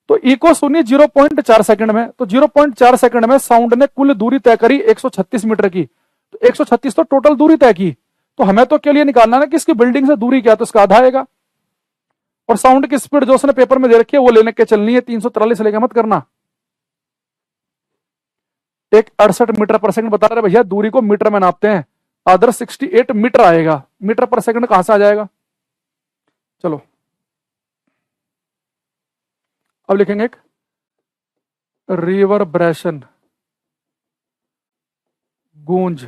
तो इको सुनी 0.4 सेकंड में, तो 0.4 सेकंड में साउंड ने कुल दूरी तय करी 136 मीटर की। तो 136 तो टोटल दूरी तय की। तो हमें तो के लिए निकालना ना कि इसकी बिल्डिंग से दूरी क्या, तो इसका आधा आएगा। और साउंड की स्पीड जो उसने पेपर में दे रखी है वो लेने के चलनी है, 343 लेके मत करना। एक 68 मीटर पर सेकंड बता रहे भैया, दूरी को मीटर में नापते हैं, अदर 68 मीटर आएगा, मीटर पर सेकंड कहां से आ जाएगा? चलो अब लिखेंगे एक रिवर्ब्रेशन, गूंज।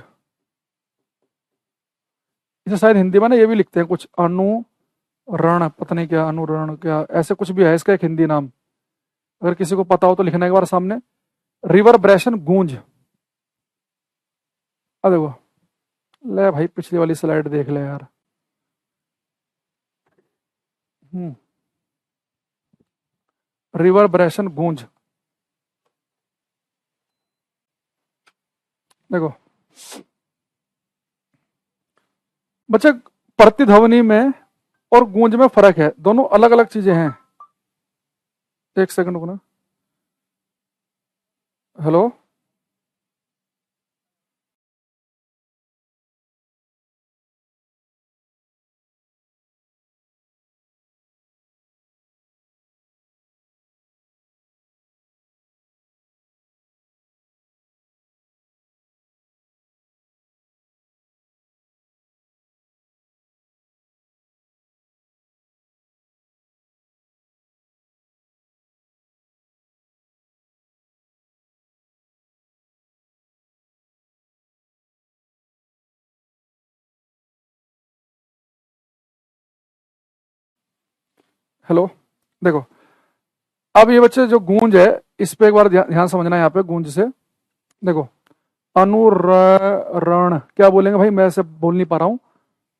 इसे शायद हिंदी में ना ये भी लिखते हैं कुछ, अनुरण, पता नहीं क्या अनुरण, क्या ऐसे कुछ भी है इसका एक हिंदी नाम। अगर किसी को पता हो तो लिखने के बार सामने, रिवर्ब्रेशन, गूंज। अब देखो, ले भाई पिछली वाली स्लाइड देख ले यार। रिवर्बरेशन, गूंज। देखो बच्चे, प्रतिध्वनि में और गूंज में फर्क है, दोनों अलग अलग चीजें हैं। एक सेकंड रुकना। Hello, hello. देखो, अब ये बच्चे जो गूंज है, इस पे एक बार ध्यान समझना है। यहाँ पे गूंज से देखो, अनुरण, क्या बोलेंगे भाई, मैं ऐसे बोल नहीं पा रहा हूँ।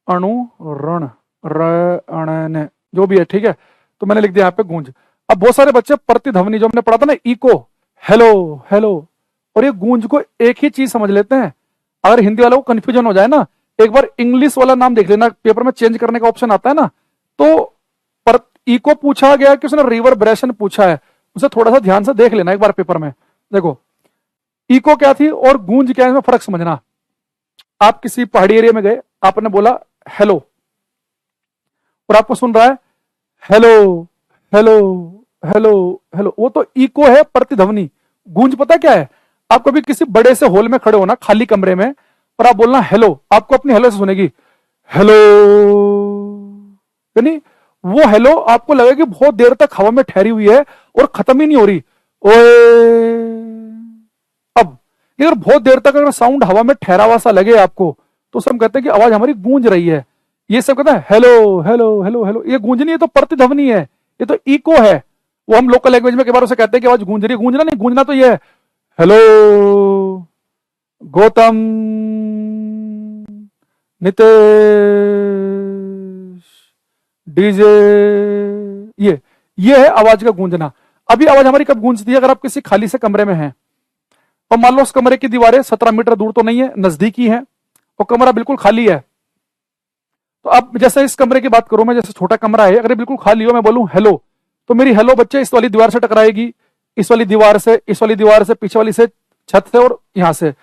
अनुरण, रण, जो भी है, ठीक है। तो मैंने लिख दिया यहाँ पे गूंज। अब बहुत सारे बच्चे प्रतिध्वनि, जो हमने पढ़ा था ना, इको, हेलो हेलो, और ये गूंज को एक ही चीज समझ लेते हैं। अगर हिंदी वालों को कंफ्यूजन हो जाए ना, एक बार इंग्लिश वाला नाम देख लेना, पेपर में चेंज करने का ऑप्शन आता है ना, तो पर इको पूछा गया कि उसने रिवर्बरेशन पूछा है, उसे थोड़ा सा ध्यान से देख लेना एक बार पेपर में। देखो, इको क्या थी और गूंज क्या है, इसमें फर्क समझना। आप किसी पहाड़ी एरिया में गए, आपने बोला हेलो, और आपको सुन रहा है हेलो हेलो हेलो हेलो, वो तो इको है, प्रतिध्वनि। गूंज पता क्या है? आप कभी किसी बड़े से हॉल में खड़े हो ना, खाली कमरे में, और आप बोलना हेलो, आपको अपनी हेलो से सुनेगी हेलो, यानी वो हेलो आपको लगेगा कि बहुत देर तक हवा में ठहरी हुई है और खत्म ही नहीं हो रही। ओए, अब अगर बहुत देर तक अगर साउंड हवा में ठहरा हुआ सा लगे आपको, तो हम कहते हैं कि आवाज हमारी गूंज रही है। ये सब कहते हैं हेलो हेलो हेलो हेलो, ये गूंज नहीं है, तो प्रतिध्वनि है, ये तो इको है। वो हम लोकल लैंग्वेज में कई बार उसे कहते हैं कि आवाज गूंज रही है। गूंजना नहीं, गूंजना तो ये है हेलो गौतम, नितेश, डीजे, ये है आवाज का गूंजना। अभी आवाज हमारी कब गूंजती है? अगर आप किसी खाली से कमरे में हैं, और मान लो उस कमरे की दीवारें 17 मीटर दूर तो नहीं है, नजदीकी है, और कमरा बिल्कुल खाली है। तो अब जैसे इस कमरे की बात करूं मैं, जैसे छोटा कमरा है, अगर बिल्कुल खाली हो, मैं बोलूं हेलो, तो मेरी हेलो बच्चे इस वाली दीवार से टकराएगी, इस वाली दीवार से, इस वाली दीवार से, पीछे वाली से, छत से, और यहां से।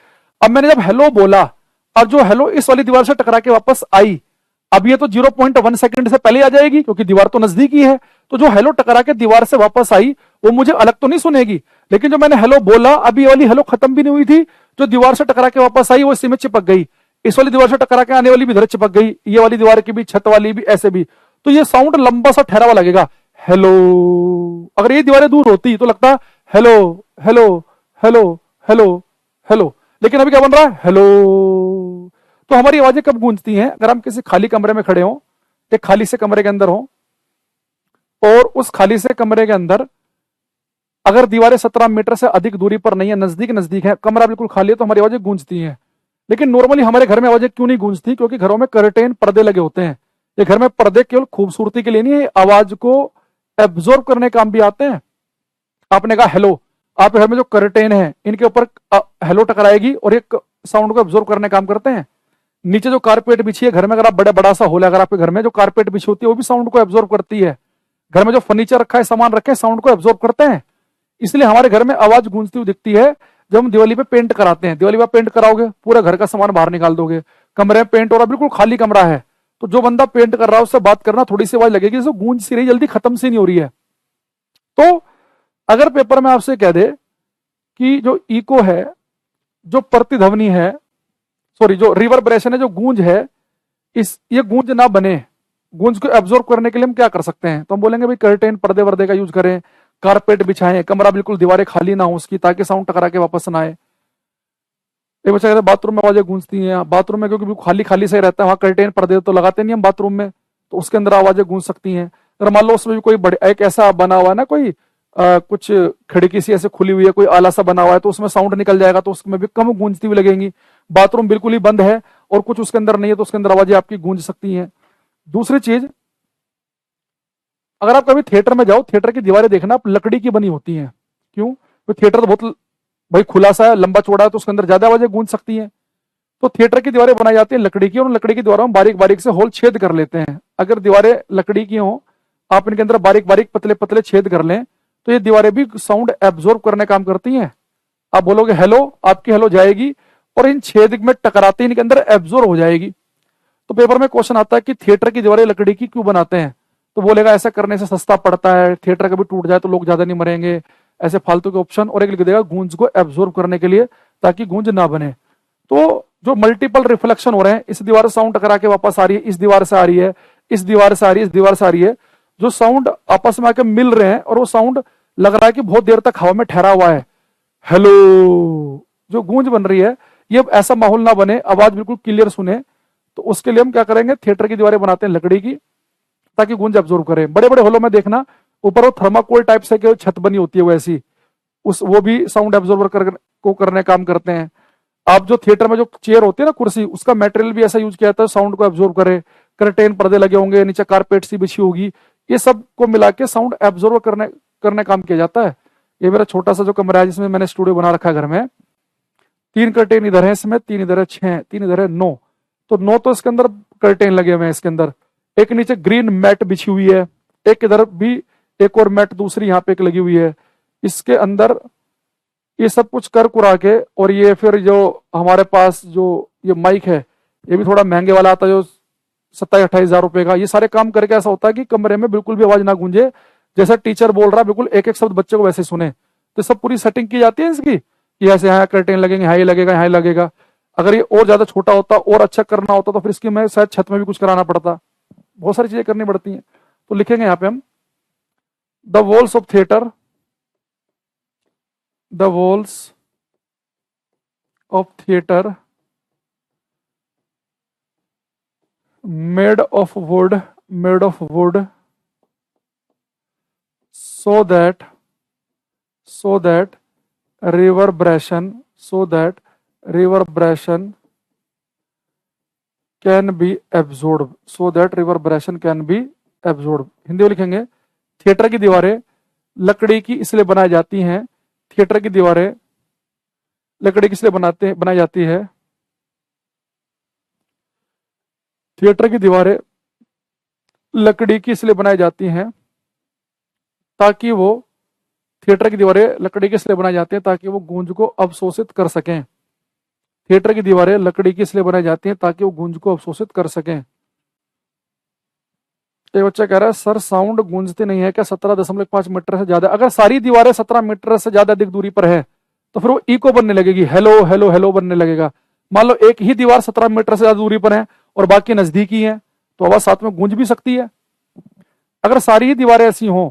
अब मैंने जब हेलो बोला, अब जो हेलो इस वाली दीवार से टकरा के वापस आई, अब ये तो 0.1 सेकंड से पहले आ जाएगी, क्योंकि दीवार तो नजदीक ही है। तो जो हेलो टकरा के दीवार से वापस आई, वो मुझे अलग तो नहीं सुनेगी, लेकिन जो मैंने हेलो बोला, अभी वाली हेलो खत्म भी नहीं हुई थी, जो दीवार से टकरा के वापस आई, वो इसी में चिपक गई। इस वाली दीवार से टकरा के आने वाली भी इधर चिपक गई, ये वाली दीवार की भी, छत वाली भी, ऐसे भी। तो ये साउंड लंबा सा ठहरा हुआ लगेगा, हेलो। अगर ये दीवारें दूर होती तो लगता hello hello hello hello hello, लेकिन अभी क्या बन रहा है, हेलो। तो हमारी आवाजें कब गूंजती हैं? अगर हम किसी खाली कमरे में खड़े हों, एक खाली से कमरे के अंदर हो, और उस खाली से कमरे के अंदर अगर दीवारें 17 मीटर से अधिक दूरी पर नहीं है, नजदीक नजदीक है, कमरा बिल्कुल खाली है, तो हमारी आवाजें गूंजती हैं। लेकिन नॉर्मली हमारे घर में आवाजें क्यों नहीं गूंजती? क्योंकि घरों में कर्टेन, पर्दे लगे होते हैं। ये घर में पर्दे केवल खूबसूरती के लिए नहीं है, आवाज को एब्जॉर्ब करने काम भी आते हैं। आपने कहा हेलो, आपके घर में जो कर्टेन है, इनके ऊपर हेलो टकराएगी और एक साउंड को एब्जॉर्ब करने काम करते हैं। नीचे जो कारपेट बिछी है घर में, अगर आप बड़ा सा होल है, अगर आपके घर में जो कारपेट बिछी होती है, वो भी साउंड को एब्जॉर्ब करती है। घर में जो फर्नीचर रखा है, सामान रखे हैं, साउंड को एब्जॉर्ब करते हैं। इसलिए हमारे घर में आवाज गूंजती हुई दिखती है जब हम दिवाली पे पेंट कराते हैं। दिवाली पे पेंट कराओगे, पूरा घर का सामान बाहर निकाल दोगे, कमरे में पेंट हो रहा, बिल्कुल खाली कमरा है, तो जो बंदा पेंट कर रहा है उससे बात करना, थोड़ी सी आवाज लगेगी, जैसे गूंज सी रही, जल्दी खत्म सी नहीं हो रही है। तो अगर पेपर में आपसे कह दे कि जो इको है, जो प्रतिध्वनि है, सॉरी जो रिवर्बरेशन है, जो गूंज है, ये गूंज ना बने, गूंज को एब्जॉर्ब करने के लिए हम क्या कर सकते हैं? तो हम बोलेंगे भाई कर्टेन, पर्दे वर्दे का यूज करें, कारपेट बिछाएं, कमरा बिल्कुल दीवारें खाली ना हो उसकी, ताकि साउंड टकरा के वापस ना आए। एक बच्चा कहता है बाथरूम में आवाजें गूंजती हैं। बाथरूम में क्योंकि बिल्कुल खाली खाली से रहता है, वहां कर्टेन पर्दे तो लगाते नहीं हम बाथरूम में, तो उसके अंदर आवाजें गूंज सकती हैं। अगर मान लो उसमें भी कोई बड़े एक ऐसा बना हुआ है ना, कोई कुछ खिड़की सी ऐसे खुली हुई है, कोई आला सा बना हुआ है, तो उसमें साउंड निकल जाएगा, तो उसमें भी कम गूंजती हुई लगेंगी। बाथरूम बिल्कुल ही बंद है और कुछ उसके अंदर नहीं है, तो उसके अंदर आवाजें आपकी गूंज सकती हैं। दूसरी चीज, अगर आप कभी थिएटर में जाओ, थिएटर की दीवारें देखना, आप लकड़ी की बनी होती हैं। क्यों? तो थिएटर तो बहुत भाई खुला सा है, लंबा चौड़ा है, तो उसके अंदर ज्यादा आवाजें गूंज सकती हैं। तो थिएटर की दीवारें बनाई जाती हैं लकड़ी की, और उन लकड़ी की दीवारों में बारीक बारीक से होल छेद कर लेते हैं। अगर दीवारें लकड़ी की हों, आप इनके अंदर बारीक बारीक पतले पतले छेद कर लें, तो ये दीवारें भी साउंड एब्जॉर्ब करने काम करती हैं। आप बोलोगे हेलो, आपकी हेलो जाएगी और इन छेद में टकराते ही इनके अंदर एब्जॉर्ब हो जाएगी। तो पेपर में क्वेश्चन आता है कि थिएटर की दीवारें लकड़ी की क्यों बनाते हैं, तो बोलेगा ऐसा करने से सस्ता पड़ता है, थिएटर कभी टूट जाए तो लोग ज्यादा नहीं मरेंगे, ऐसे फालतू के ऑप्शन। और एक लिख देगा गूंज को एब्जॉर्ब करने के लिए, ताकि गूंज ना बने। तो जो मल्टीपल रिफ्लेक्शन हो रहे हैं, इस दीवार से साउंड टकरा के वापस आ रही है, इस दीवार से आ रही है, इस दीवार से आ रही है, इस दीवार से आ रही है, जो साउंड आपस में आके मिल रहे हैं, और वो साउंड लग रहा है कि बहुत देर तक हवा में ठहरा हुआ है, हेलो, जो गूंज बन रही है, ये ऐसा माहौल ना बने, आवाज बिल्कुल क्लियर सुने। तो उसके लिए हम क्या करेंगे, थिएटर की दीवारें बनाते हैं लकड़ी की, ताकि गूंज एब्जॉर्ब करे। बड़े बड़े हॉलों में देखना, ऊपर वो थर्माकोल टाइप से छत बनी होती है वैसी, उस वो भी साउंड एब्जॉर्बर को करने काम करते हैं। आप जो थिएटर में जो चेयर होती है ना, कुर्सी, उसका मटेरियल भी ऐसा यूज किया जाता है साउंड को एब्जॉर्ब करे। कर्टेन पर्दे लगे होंगे, नीचे कारपेट सी बिछी होगी, ये सब को मिला के साउंड एब्जॉर्ब करने करने काम किया जाता है। ये मेरा छोटा सा जो कमरा है, जिसमें मैंने स्टूडियो बना रखा है घर में, 3 कर्टेन इधर है, इसमें 3 इधर है, 6, 3 इधर है, 9। तो 9 तो इसके अंदर कर्टेन लगे हुए हैं इसके अंदर। एक नीचे ग्रीन मैट बिछी हुई है, एक इधर भी एक और मैट दूसरी यहाँ पे एक लगी हुई है। इसके अंदर ये सब कुछ कर कुरा के, और ये फिर जो हमारे पास जो ये माइक है, ये भी थोड़ा महंगे वाला आता है, जो 27-28 हजार रुपए का। ये सारे काम करके ऐसा होता है कि कमरे में बिल्कुल भी आवाज ना गूंजे, जैसा टीचर बोल रहा है बिल्कुल एक एक शब्द बच्चे को वैसे सुने। तो सब पूरी सेटिंग की जाती है इसकी, कि ऐसे यहाँ कर्टेन लगेंगे, यहाँ ये लगेगा, यहाँ लगेगा। अगर ये और ज्यादा छोटा होता और अच्छा करना होता, तो फिर इसकी मैं शायद छत में भी कुछ कराना पड़ता, बहुत सारी चीजें करनी पड़ती हैं। तो लिखेंगे यहाँ पे हम, the walls of theatre, the walls of theatre made of wood, made of wood, so that reverberation, so that reverberation can be absorbed, so that reverberation can be absorbed। Hindi में लिखेंगे, थिएटर की दीवारें लकड़ी की इसलिए बनाई जाती हैं, थिएटर की दीवारें लकड़ी की इसलिए बनाई जाती है, थिएटर की दीवारें लकड़ी की इसलिए बनाई जाती हैं ताकि वो, थिएटर की दीवारें लकड़ी की इसलिए बनाई जाती हैं ताकि वो गूंज को अवशोषित कर सकें। थिएटर की दीवारें लकड़ी की इसलिए बनाई जाती हैं ताकि वो गूंज को अवशोषित कर सकें। एक बच्चा कह रहा है, सर साउंड गूंजती नहीं है क्या 17.5 मीटर से ज्यादा? अगर सारी दीवारें 17 मीटर से ज्यादा अधिक दूरी पर है, तो फिर वो इको बनने लगेगी, हेलो हेलो हेलो बनने लगेगा। मान लो एक ही दीवार 17 मीटर से ज्यादा दूरी पर है और बाकी नजदीकी है, तो आवाज साथ में गूंज भी सकती है। अगर सारी ही दीवारें ऐसी हों,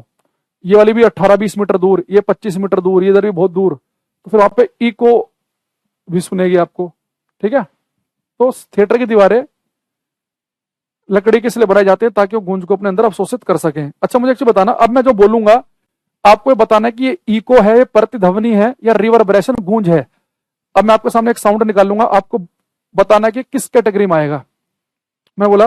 ये वाली भी 18-20 मीटर दूर, ये 25 मीटर दूर, ये इधर भी बहुत दूर, तो फिर वहां पे इको भी सुनेगी आपको। ठीक है, तो थिएटर की दीवारें लकड़ी के इसलिए बनाए जाते हैं ताकि वो गूंज को अपने अंदर अवशोषित कर सकें। अच्छा, मुझे एक चीज बताना, अब मैं जो बोलूंगा आपको ये बताना है कि ये इको है, प्रतिध्वनि है, या रिवर्बरेशन गूंज है। अब मैं आपके सामने एक साउंड निकालूंगा, आपको बताना है कि किस कैटेगरी में आएगा। मैं बोला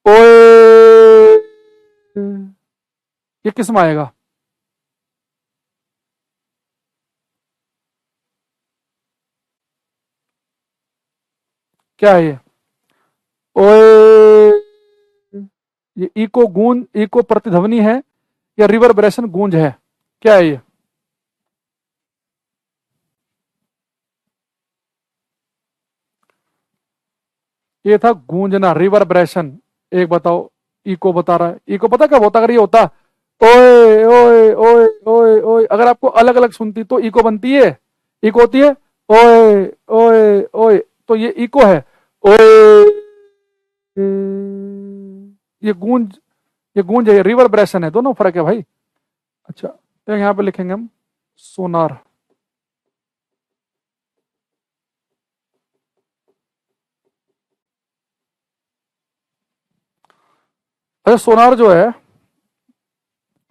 ओए, ये किस में आएगा? क्या है ये? ओए, ये इको गूंज, इको प्रतिध्वनि है या रिवर्बरेशन गूंज है? क्या है ये? ये था गूंजना, रिवर्बरेशन। एक बताओ, इको बता रहा है। इको पता कब होता? अगर ये होता ओए ओए ओए ओए ओए, अगर आपको अलग अलग सुनती तो इको बनती है, इको होती है ओए ओए ओए, तो ये इको है। ओए, ये गूंज, ये गूंज है, रिवर्बरेशन है, दोनों फर्क है भाई। अच्छा, तो यहाँ पे लिखेंगे हम सोनार। अच्छा, सोनार जो है,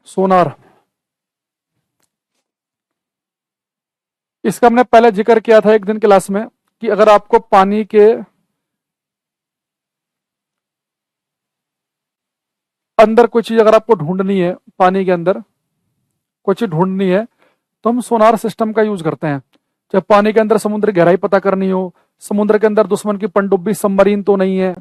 सोनार, इसका हमने पहले जिक्र किया था एक दिन क्लास में, कि अगर आपको पानी के अंदर कोई चीज अगर आपको ढूंढनी है, पानी के अंदर कोई चीज ढूंढनी है, तो हम सोनार सिस्टम का यूज करते हैं। चाहे पानी के अंदर समुद्र की गहराई पता करनी हो, समुद्र के अंदर दुश्मन की पनडुब्बी सबमरीन तो नहीं है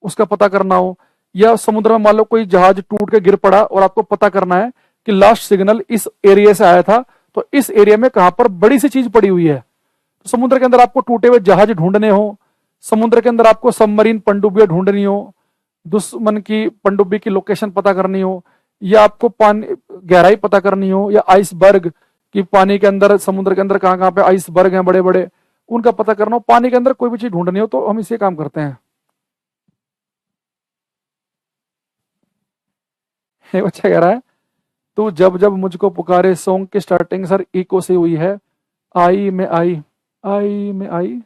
उसका पता करना हो, या समुद्र में मान लो कोई जहाज टूट के गिर पड़ा और आपको पता करना है कि लास्ट सिग्नल इस एरिया से आया था, तो इस एरिया में कहां पर बड़ी सी चीज पड़ी हुई है। तो समुद्र के अंदर आपको टूटे हुए जहाज ढूंढने हो, समुद्र के अंदर आपको सबमरीन पनडुब्बियां ढूंढनी हो, दुश्मन की पनडुब्बी की लोकेशन पता करनी हो, या आपको पानी गहराई पता करनी हो, या आइसबर्ग कि पानी के अंदर समुद्र के अंदर कहाँ कहाँ पे आइसबर्ग हैं बड़े बड़े, उनका पता करना हो, पानी के अंदर कोई भी चीज ढूंढनी हो, तो हम इसे काम करते हैं। ये बच्चा कह रहा है तू जब जब मुझको पुकारे, सॉन्ग की स्टार्टिंग सर इको से हुई है, आई में आई, आई में आई,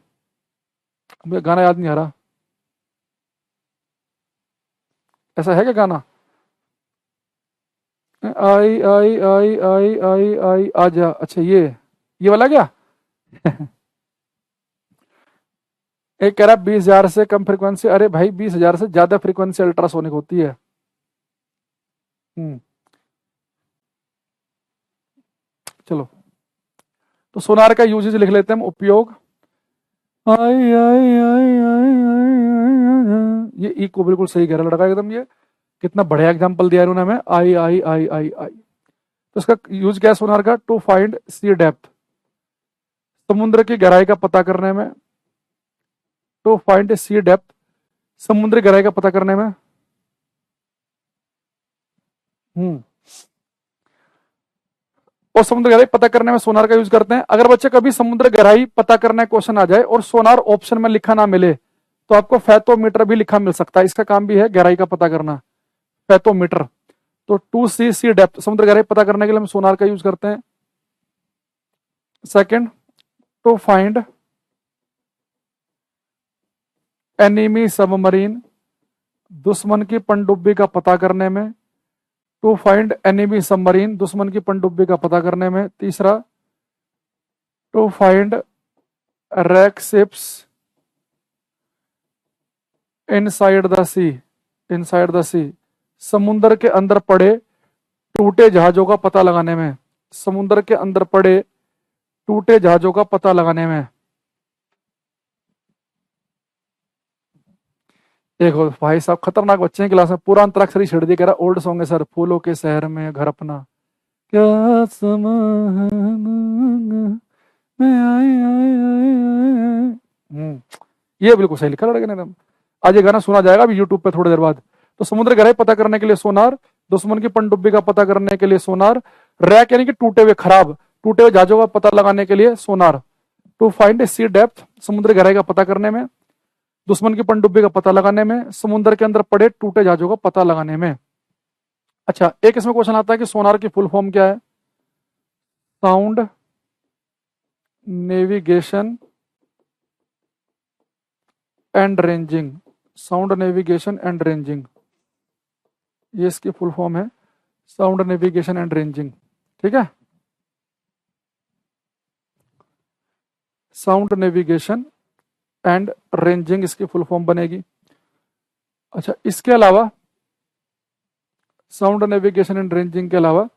मुझे गाना याद नहीं आ रहा, ऐसा है क्या गाना? आई आई आई आई आई आई आजा, अच्छा ये वाला क्या? एक कह रहा 20,000 से कम फ्रीक्वेंसी, अरे भाई 20,000 से ज्यादा फ्रीक्वेंसी अल्ट्रासोनिक होती है। हम्म, चलो, तो सोनार का यूजेज लिख लेते हैं हम। उपयोग, आई आई आई आई आई आई, ये ई को बिल्कुल सही कह रहा लड़का एकदम, ये कितना बढ़िया एग्जांपल दिया इन्होंने हमें, आई आई आई आई आई। तो इसका यूज क्या है सोनार का? टू फाइंड सी डेप्थ, समुद्र की गहराई का पता करने में, टू फाइंड सी डेप्थ, समुद्री गहराई का पता करने में। हम्म, और समुद्र गहराई पता करने में सोनार का यूज करते हैं। अगर बच्चे कभी समुद्र गहराई पता करने क्वेश्चन आ जाए और सोनार ऑप्शन में लिखा ना मिले, तो आपको फैथोमीटर भी लिखा मिल सकता है, इसका काम भी है गहराई का पता करना, फैथोमीटर। तो टू सी सी डेप्थ, समुद्र गहराई पता करने के लिए हम सोनार का यूज करते हैं। Second, to find enemy submarine, दुश्मन की पनडुब्बी का पता करने में, टू फाइंड एनिमी सबमरीन, दुश्मन की पनडुब्बी का पता करने में। तीसरा, to find wreck ships inside the sea, inside the sea, समुद्र के अंदर पड़े टूटे जहाजों का पता लगाने में, समुद्र के अंदर पड़े टूटे जहाजों का पता लगाने में। देखो भाई साहब खतरनाक बच्चे हैं क्लास में, पूरा अंतराक्षरी छिड़ दिया, कह रहा ओल्ड सॉन्ग है सर, फूलों के शहर में घर अपना, क्या समा है, मैं आई आई आई आई। ये बिल्कुल सही लिखा लड़के ने एकदम। आज ये गाना सुना जाएगा अभी यूट्यूब पे थोड़ी देर बाद। तो समुद्र गहराई पता करने के लिए सोनार, दुश्मन की पनडुब्बी का पता करने के लिए सोनार, रैक यानी कि टूटे हुए खराब टूटे हुए जहाजों का पता लगाने के लिए सोनार, टू फाइंड सी डेप्थ, समुद्र गहराई का पता करने में, दुश्मन की पनडुब्बी का पता लगाने में, समुद्र के अंदर पड़े टूटे जहाजों का पता लगाने में। अच्छा, एक इसमें क्वेश्चन आता है कि सोनार की फुल फॉर्म क्या है? Sound navigation and ranging, sound navigation and ranging, ये इसकी फुल फॉर्म है, साउंड नेविगेशन एंड रेंजिंग। ठीक है, साउंड नेविगेशन एंड रेंजिंग इसकी फुल फॉर्म बनेगी। अच्छा, इसके अलावा साउंड नेविगेशन एंड रेंजिंग के अलावा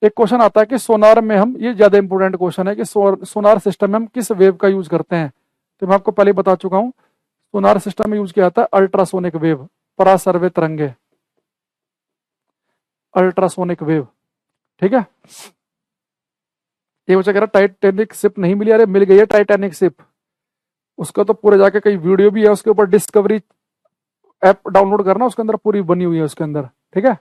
एक क्वेश्चन आता है कि सोनार में हम, ये ज्यादा इंपॉर्टेंट क्वेश्चन है कि सोनार सिस्टम में हम किस वेव का यूज करते हैं। तो मैं आपको पहले बता चुका हूं, सोनार सिस्टम में यूज किया जाता है अल्ट्रासोनिक वेव, परासरवे तरंगे, अल्ट्रासोनिक वेव। ठीक है, ये बच्चा कह रहा टाइटैनिक शिप नहीं मिली, अरे मिल गई है टाइटैनिक शिप, उसका तो पूरे जाके कई वीडियो भी है उसके ऊपर, डिस्कवरी ऐप डाउनलोड करना, उसके अंदर पूरी बनी हुई है उसके अंदर। ठीक है,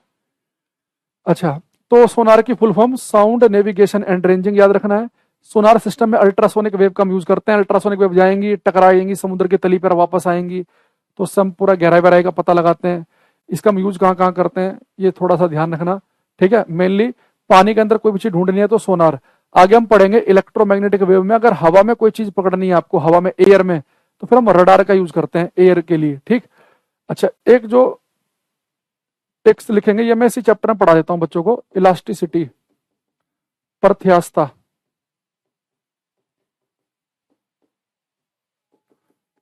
अच्छा, तो सोनार की full form sound navigation and ranging याद रखना है। सोनार सिस्टम में अल्ट्रासोनिक वेव का हम यूज करते हैं, अल्ट्रासोनिक वेव जाएंगी टकराएंगी समुद्र की तली पर वापस आएंगी, तो उससे हम पूरा गहराई बहराई का पता लगाते हैं। इसका हम यूज कहाँ कहाँ करते हैं ये थोड़ा सा ध्यान रखना। ठीक है, मेनली पानी के अंदर कोई भी चीज ढूंढनी है तो सोनार। आगे हम पढ़ेंगे इलेक्ट्रोमैग्नेटिक वेव में, अगर हवा में कोई चीज पकड़नी है आपको, हवा में एयर में, तो फिर हम रडार का यूज करते हैं एयर के लिए। ठीक, अच्छा, एक जो टेक्स्ट लिखेंगे ये मैं इसी चैप्टर में पढ़ा देता हूं बच्चों को, इलास्टिसिटी, प्रत्यास्थता,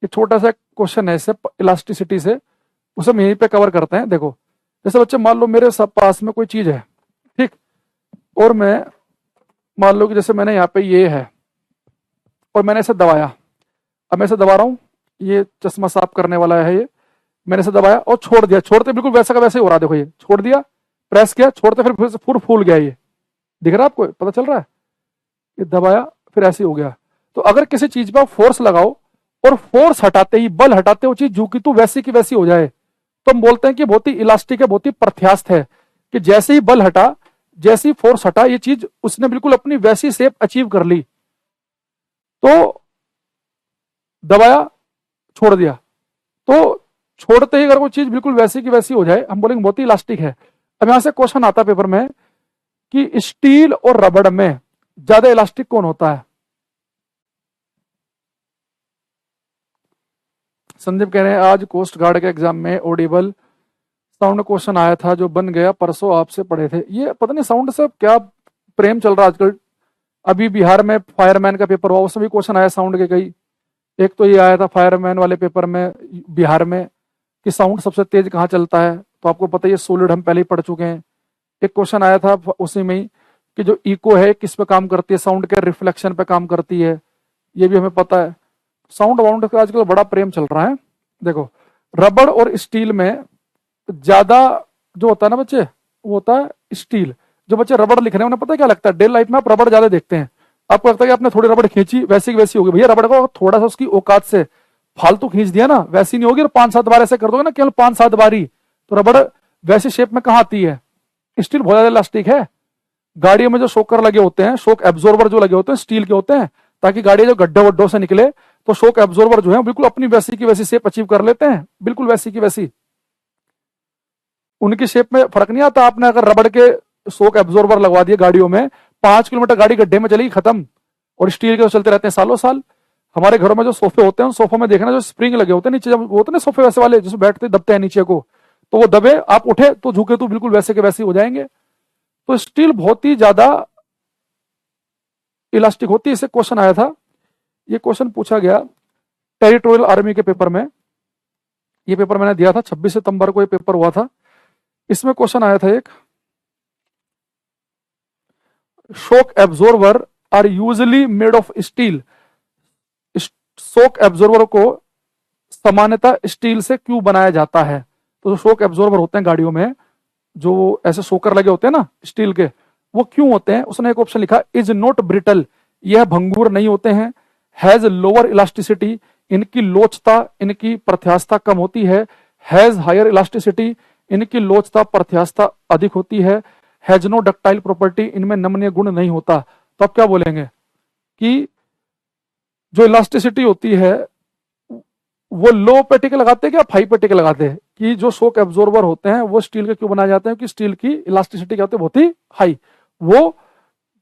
ये छोटा सा क्वेश्चन है इससे, इलास्टिसिटी से, उसे हम यहीं पे कवर करते हैं। देखो, जैसे बच्चे मान लो मेरे सब पास में कोई चीज है, ठीक, और मैं मान लो कि जैसे मैंने यहाँ पे ये है और मैंने इसे दबाया, अब मैं इसे दबा रहा हूँ, ये चश्मा साफ करने वाला है, ये मैंने इसे दबाया और छोड़ दिया, छोड़ते बिल्कुल वैसा का वैसे ही हो रहा है, देखो ये छोड़ दिया, प्रेस किया, छोड़ते फिर से फूल फूल गया, ये दिख रहा है आपको, पता चल रहा है, ये दबाया फिर ऐसे हो गया। तो अगर किसी चीज पे आप फोर्स लगाओ और फोर्स हटाते ही, बल हटाते वो चीज जू की तू वैसी की वैसी हो जाए, तो हम बोलते हैं कि बहुत ही इलास्टिक है, बहुत ही प्रत्यास्थ है, कि जैसे ही बल हटा, जैसी फोर्स हटा, ये चीज उसने बिल्कुल अपनी वैसी शेप अचीव कर ली। तो दबाया, छोड़ दिया, तो छोड़ते ही अगर वो चीज बिल्कुल वैसी की वैसी हो जाए, हम बोलेंगे बहुत ही इलास्टिक है। अब यहां से क्वेश्चन आता है पेपर में कि स्टील और रबड़ में ज्यादा इलास्टिक कौन होता है? संदीप कह रहे हैं आज कोस्ट गार्ड के एग्जाम में ऑडिबल साउंड क्वेश्चन आया था जो बन गया, परसों आपसे पढ़े थे। ये पता नहीं साउंड से क्या प्रेम चल रहा है आजकल। अभी बिहार में फायरमैन का पेपर हुआ, उसमें भी क्वेश्चन आया साउंड के कई। एक तो ये आया था फायरमैन वाले पेपर में बिहार में कि साउंड सबसे तेज कहाँ चलता है, तो आपको पता है ये सोलिड हम पहले ही पढ़ चुके हैं। एक क्वेश्चन आया था उसी में ही कि जो इको है किस पे काम करती है, साउंड के रिफ्लेक्शन पे काम करती है, ये भी हमें पता है। साउंड वाउंड का आजकल बड़ा प्रेम चल रहा है। देखो रबड़ और स्टील में ज्यादा जो होता है ना बच्चे, वो होता है स्टील। जो बच्चे रबड़ लिख रहे हैं उन्हें पता है क्या लगता है, डे लाइफ में आप रबड़ ज्यादा देखते हैं, आपको लगता है कि आपने थोड़ी रबड़ खींची वैसी की वैसी होगी। भैया रबड़ को थोड़ा सा उसकी औकात से फालतू खींच दिया ना, वैसी नहीं होगी। और 5-7 बार ऐसे कर दोगे ना, केवल 5-7 बारी, तो रबड़ वैसी शेप में कहाँ आती है। स्टील बहुत ज्यादा इलास्टिक है। गाड़ियों में जो शोकर लगे होते हैं, शोक एब्जॉर्बर जो लगे होते हैं स्टील के होते हैं, ताकि गाड़ी जो गड्ढे वड्ढों से निकले तो शोक एब्जॉर्बर जो है बिल्कुल अपनी वैसी की वैसी शेप अचीव कर लेते हैं, बिल्कुल वैसी की वैसी। उनकी शेप में फर्क नहीं आता। आपने अगर रबड़ के शोक एब्जॉर्बर लगवा दिए गाड़ियों में, 5 किलोमीटर गाड़ी गड्ढे में चलेगी, खत्म। और स्टील के तो चलते रहते हैं सालों साल। हमारे घरों में जो सोफे होते हैं, उन सोफों में देखना जो स्प्रिंग लगे होते हैं नीचे, जब होते हैं ना सोफे वैसे वाले जिसमें बैठते दबते हैं नीचे को, तो वो दबे आप उठे तो झुके तो बिल्कुल वैसे के वैसे हो जाएंगे। तो स्टील बहुत ही ज्यादा इलास्टिक होती है। इससे क्वेश्चन आया था, ये क्वेश्चन पूछा गया टेरिटोरियल आर्मी के पेपर में। ये पेपर मैंने दिया था 26 सितंबर को, ये पेपर हुआ था। इसमें क्वेश्चन आया था एक, shock absorber are usually made of steel. Shock absorber को सामान्यतः स्टील से क्यों बनाया जाता है? तो जो शॉक एब्जॉर्बर होते हैं गाड़ियों में, जो ऐसे शोकर लगे होते हैं ना स्टील के, वो क्यों होते हैं? उसने एक ऑप्शन लिखा, इज नॉट ब्रिटल, यह भंगुर नहीं होते हैं। हैज लोअर इलास्टिसिटी, इनकी लोचता, इनकी प्रत्यास्थता कम होती है। हैज हायर इलास्टिसिटी, इनकी लोचता प्रत्यास्थता अधिक होती है। हैज नो डक्टाइल प्रॉपर्टी, इनमें नमनीय गुण नहीं होता। तो आप क्या बोलेंगे कि जो इलास्टिसिटी होती है वो लो पे टिके लगाते हैं कि आप हाई पे टिके लगाते हैं? कि जो शॉक एब्जॉर्बर होते हैं वो स्टील के क्यों बनाए जाते हैं कि स्टील की इलास्टिसिटी क्या होती है, बहुत ही हाई। वो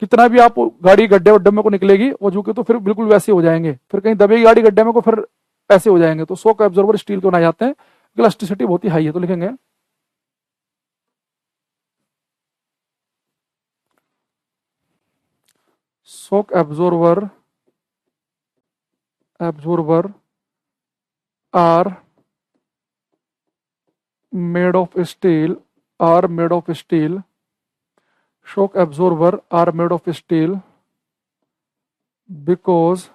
कितना भी आप गाड़ी गड्ढे वड्ढे में को निकलेगी, वो झुके तो फिर बिल्कुल वैसे हो जाएंगे, फिर कहीं दबेगी गाड़ी गड्ढे में को फिर ऐसे हो जाएंगे। तो शॉक एब्जॉर्बर स्टील के बनाए जाते हैं, इलास्टिसिटी बहुत ही हाई है। तो लिखेंगे shock absorber are made of steel, shock absorber are made of steel because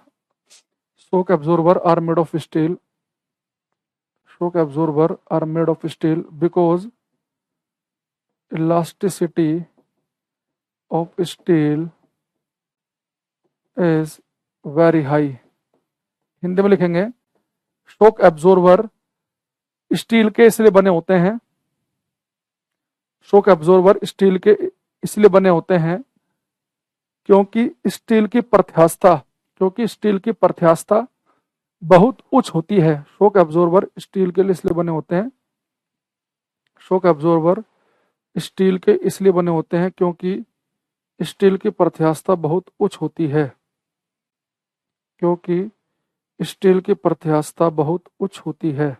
shock absorber are made of steel because elasticity of steel is very high। Hindi में लिखेंगे शॉक एब्जॉर्बर स्टील के इसलिए बने होते हैं, शॉक एब्जॉर्बर स्टील के इसलिए बने होते हैं क्योंकि स्टील की प्रत्यास्थता बहुत उच्च होती है। शॉक एब्जॉर्बर स्टील के लिए इसलिए बने होते हैं, शॉक एब्जॉर्बर स्टील के इसलिए बने होते हैं क्योंकि स्टील की प्रत्यास्थता बहुत उच्च होती है, क्योंकि स्टील की प्रत्यास्थता बहुत उच्च होती है,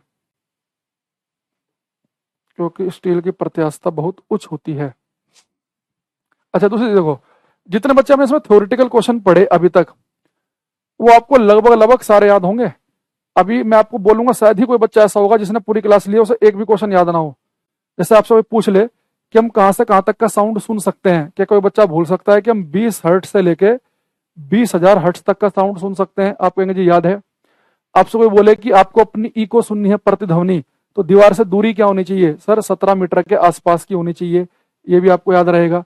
क्योंकि स्टील की प्रत्यास्थता बहुत उच्च होती है। अच्छा दूसरी देखो, जितने बच्चे हमने इसमें थ्योरेटिकल क्वेश्चन पढ़े अभी तक, वो आपको लगभग सारे याद होंगे। अभी मैं आपको बोलूंगा शायद ही कोई बच्चा ऐसा होगा जिसने पूरी क्लास ली उसे एक भी क्वेश्चन याद ना हो। जैसे आपसे कोई पूछ ले कि हम कहां से कहां तक का साउंड सुन सकते हैं, क्या कोई बच्चा भूल सकता है कि हम 20 हर्ट्ज से लेके 20,000 हर्ट्ज तक का साउंड सुन सकते हैं? आप कहेंगे जी याद है। आपसे कोई बोले कि आपको अपनी इको सुननी है, प्रतिध्वनि, तो दीवार से दूरी क्या होनी चाहिए? सर 17 मीटर के आसपास की होनी चाहिए, ये भी आपको याद रहेगा।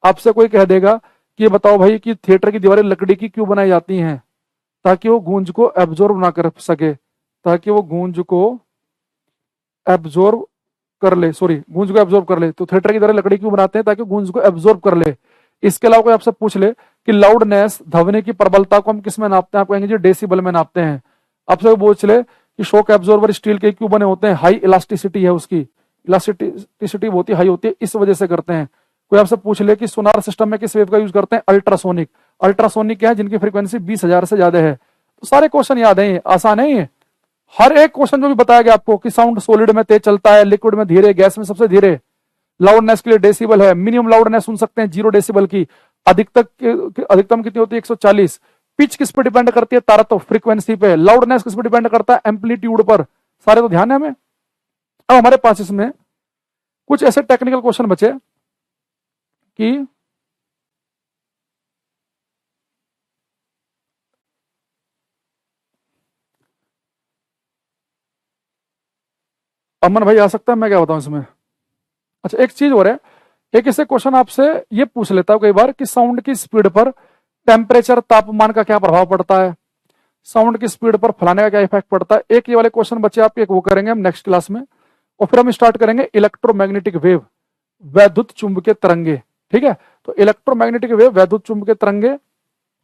आपसे कोई कह देगा कि ये बताओ भाई कि थिएटर की दीवारें लकड़ी की क्यों बनाई जाती हैं? ताकि वो गूंज को एब्जॉर्ब ना कर सके, ताकि वो गूंज को एब्जॉर्ब कर ले, सॉरी गूंज को एब्जॉर्ब कर ले। तो थिएटर की दीवारें लकड़ी क्यों बनाते हैं? ताकि गूंज को एब्जॉर्ब कर ले। इसके अलावा कोई आपसे पूछ ले कि लाउडनेस, ध्वनि की प्रबलता को हम किस में नापते हैं? आप कहेंगे जी डेसिबल में नापते हैं। आपसे पूछ ले कि शॉक एब्जॉर्बर स्टील के क्यों बने होते हैं? हाई इलास्टिसिटी है उसकी, इलास्टिसिटी बहुत ही हाई होती है, इस वजह से करते हैं। कोई आपसे पूछ ले कि सोनार सिस्टम में किस वेव का यूज करते हैं? अल्ट्रासोनिक। अल्ट्रासोनिक क्या है? जिनकी फ्रीक्वेंसी 20,000 से ज्यादा है। तो सारे क्वेश्चन याद है, आसान है ये। हर एक क्वेश्चन जो भी बताया गया आपको कि साउंड सॉलिड में तेज चलता है, लिक्विड में धीरे, गैस में सबसे धीरे, लाउडनेस के लिए डेसिबल है, मिनिमम लाउडनेस सुन सकते हैं 0 डेसिबल की, अधिकतम कितनी होती है? 140। पिच किस पे डिपेंड करती है? तारतम्य, फ्रीक्वेंसी पे। लाउडनेस किस पे डिपेंड करता है? एम्पलीट्यूड पर। सारे तो ध्यान है हमें। अब हमारे पास इसमें कुछ ऐसे टेक्निकल क्वेश्चन बचे कि अमन भाई आ सकता है, मैं क्या बताऊं इसमें। अच्छा एक चीज और है, एक ऐसे क्वेश्चन आपसे ये पूछ लेता हूं कई बार कि साउंड की स्पीड पर टेम्परेचर, तापमान का क्या प्रभाव पड़ता है? साउंड की स्पीड पर फलाने का क्या इफेक्ट पड़ता है? एक ये वाले क्वेश्चन बच्चे आपके, एक वो करेंगे हम नेक्स्ट क्लास में। और फिर हम स्टार्ट करेंगे इलेक्ट्रोमैग्नेटिक वेव, वैद्युत चुंबकीय तरंगे। ठीक है, तो इलेक्ट्रोमैग्नेटिक वेव, वैद्युत चुंबकीय तरंगे,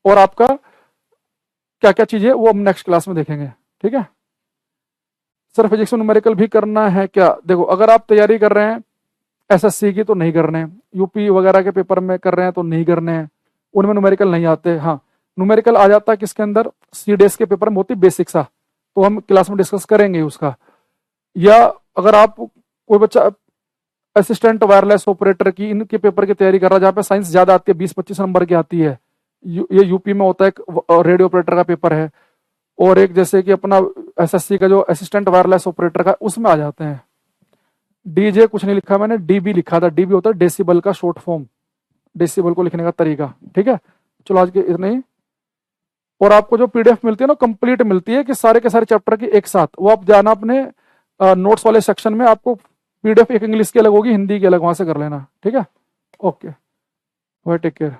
और आपका क्या क्या चीजें वो हम नेक्स्ट क्लास में देखेंगे। ठीक है, सर फिजिक्स में न्यूमेरिकल भी करना है क्या? देखो अगर आप तैयारी कर रहे हैं एसएससी की तो नहीं करने हैं, यूपी वगैरह के पेपर में कर रहे हैं तो नहीं करने हैं, उनमें न्यूमेरिकल नहीं आते। हाँ न्यूमेरिकल आ जाता है किसके अंदर? सीडीएस के पेपर में होती बेसिक सा, तो हम क्लास में डिस्कस करेंगे उसका। या अगर आप कोई बच्चा असिस्टेंट वायरलेस ऑपरेटर की, इनके पेपर की तैयारी कर रहा है जहाँ पे साइंस ज्यादा आती है, 20-25 नंबर की आती है, ये यूपी में होता है, एक रेडियो ऑपरेटर का पेपर है, और एक जैसे कि अपना एसएससी का जो असिस्टेंट वायरलेस ऑपरेटर का, उसमें आ जाते हैं। डीजे कुछ नहीं लिखा मैंने, डीबी लिखा था। डीबी होता है डेसिबल का शॉर्ट फॉर्म, डेसिबल को लिखने का तरीका। ठीक है, चलो आज के इतने ही। और आपको जो पीडीएफ मिलती है ना, कंप्लीट मिलती है कि सारे के सारे चैप्टर की एक साथ, वो आप जाना अपने नोट्स वाले सेक्शन में, आपको पीडीएफ एक इंग्लिश की अलग होगी, हिंदी की अलग, वहां से कर लेना। ठीक है, ओके, टेक केयर।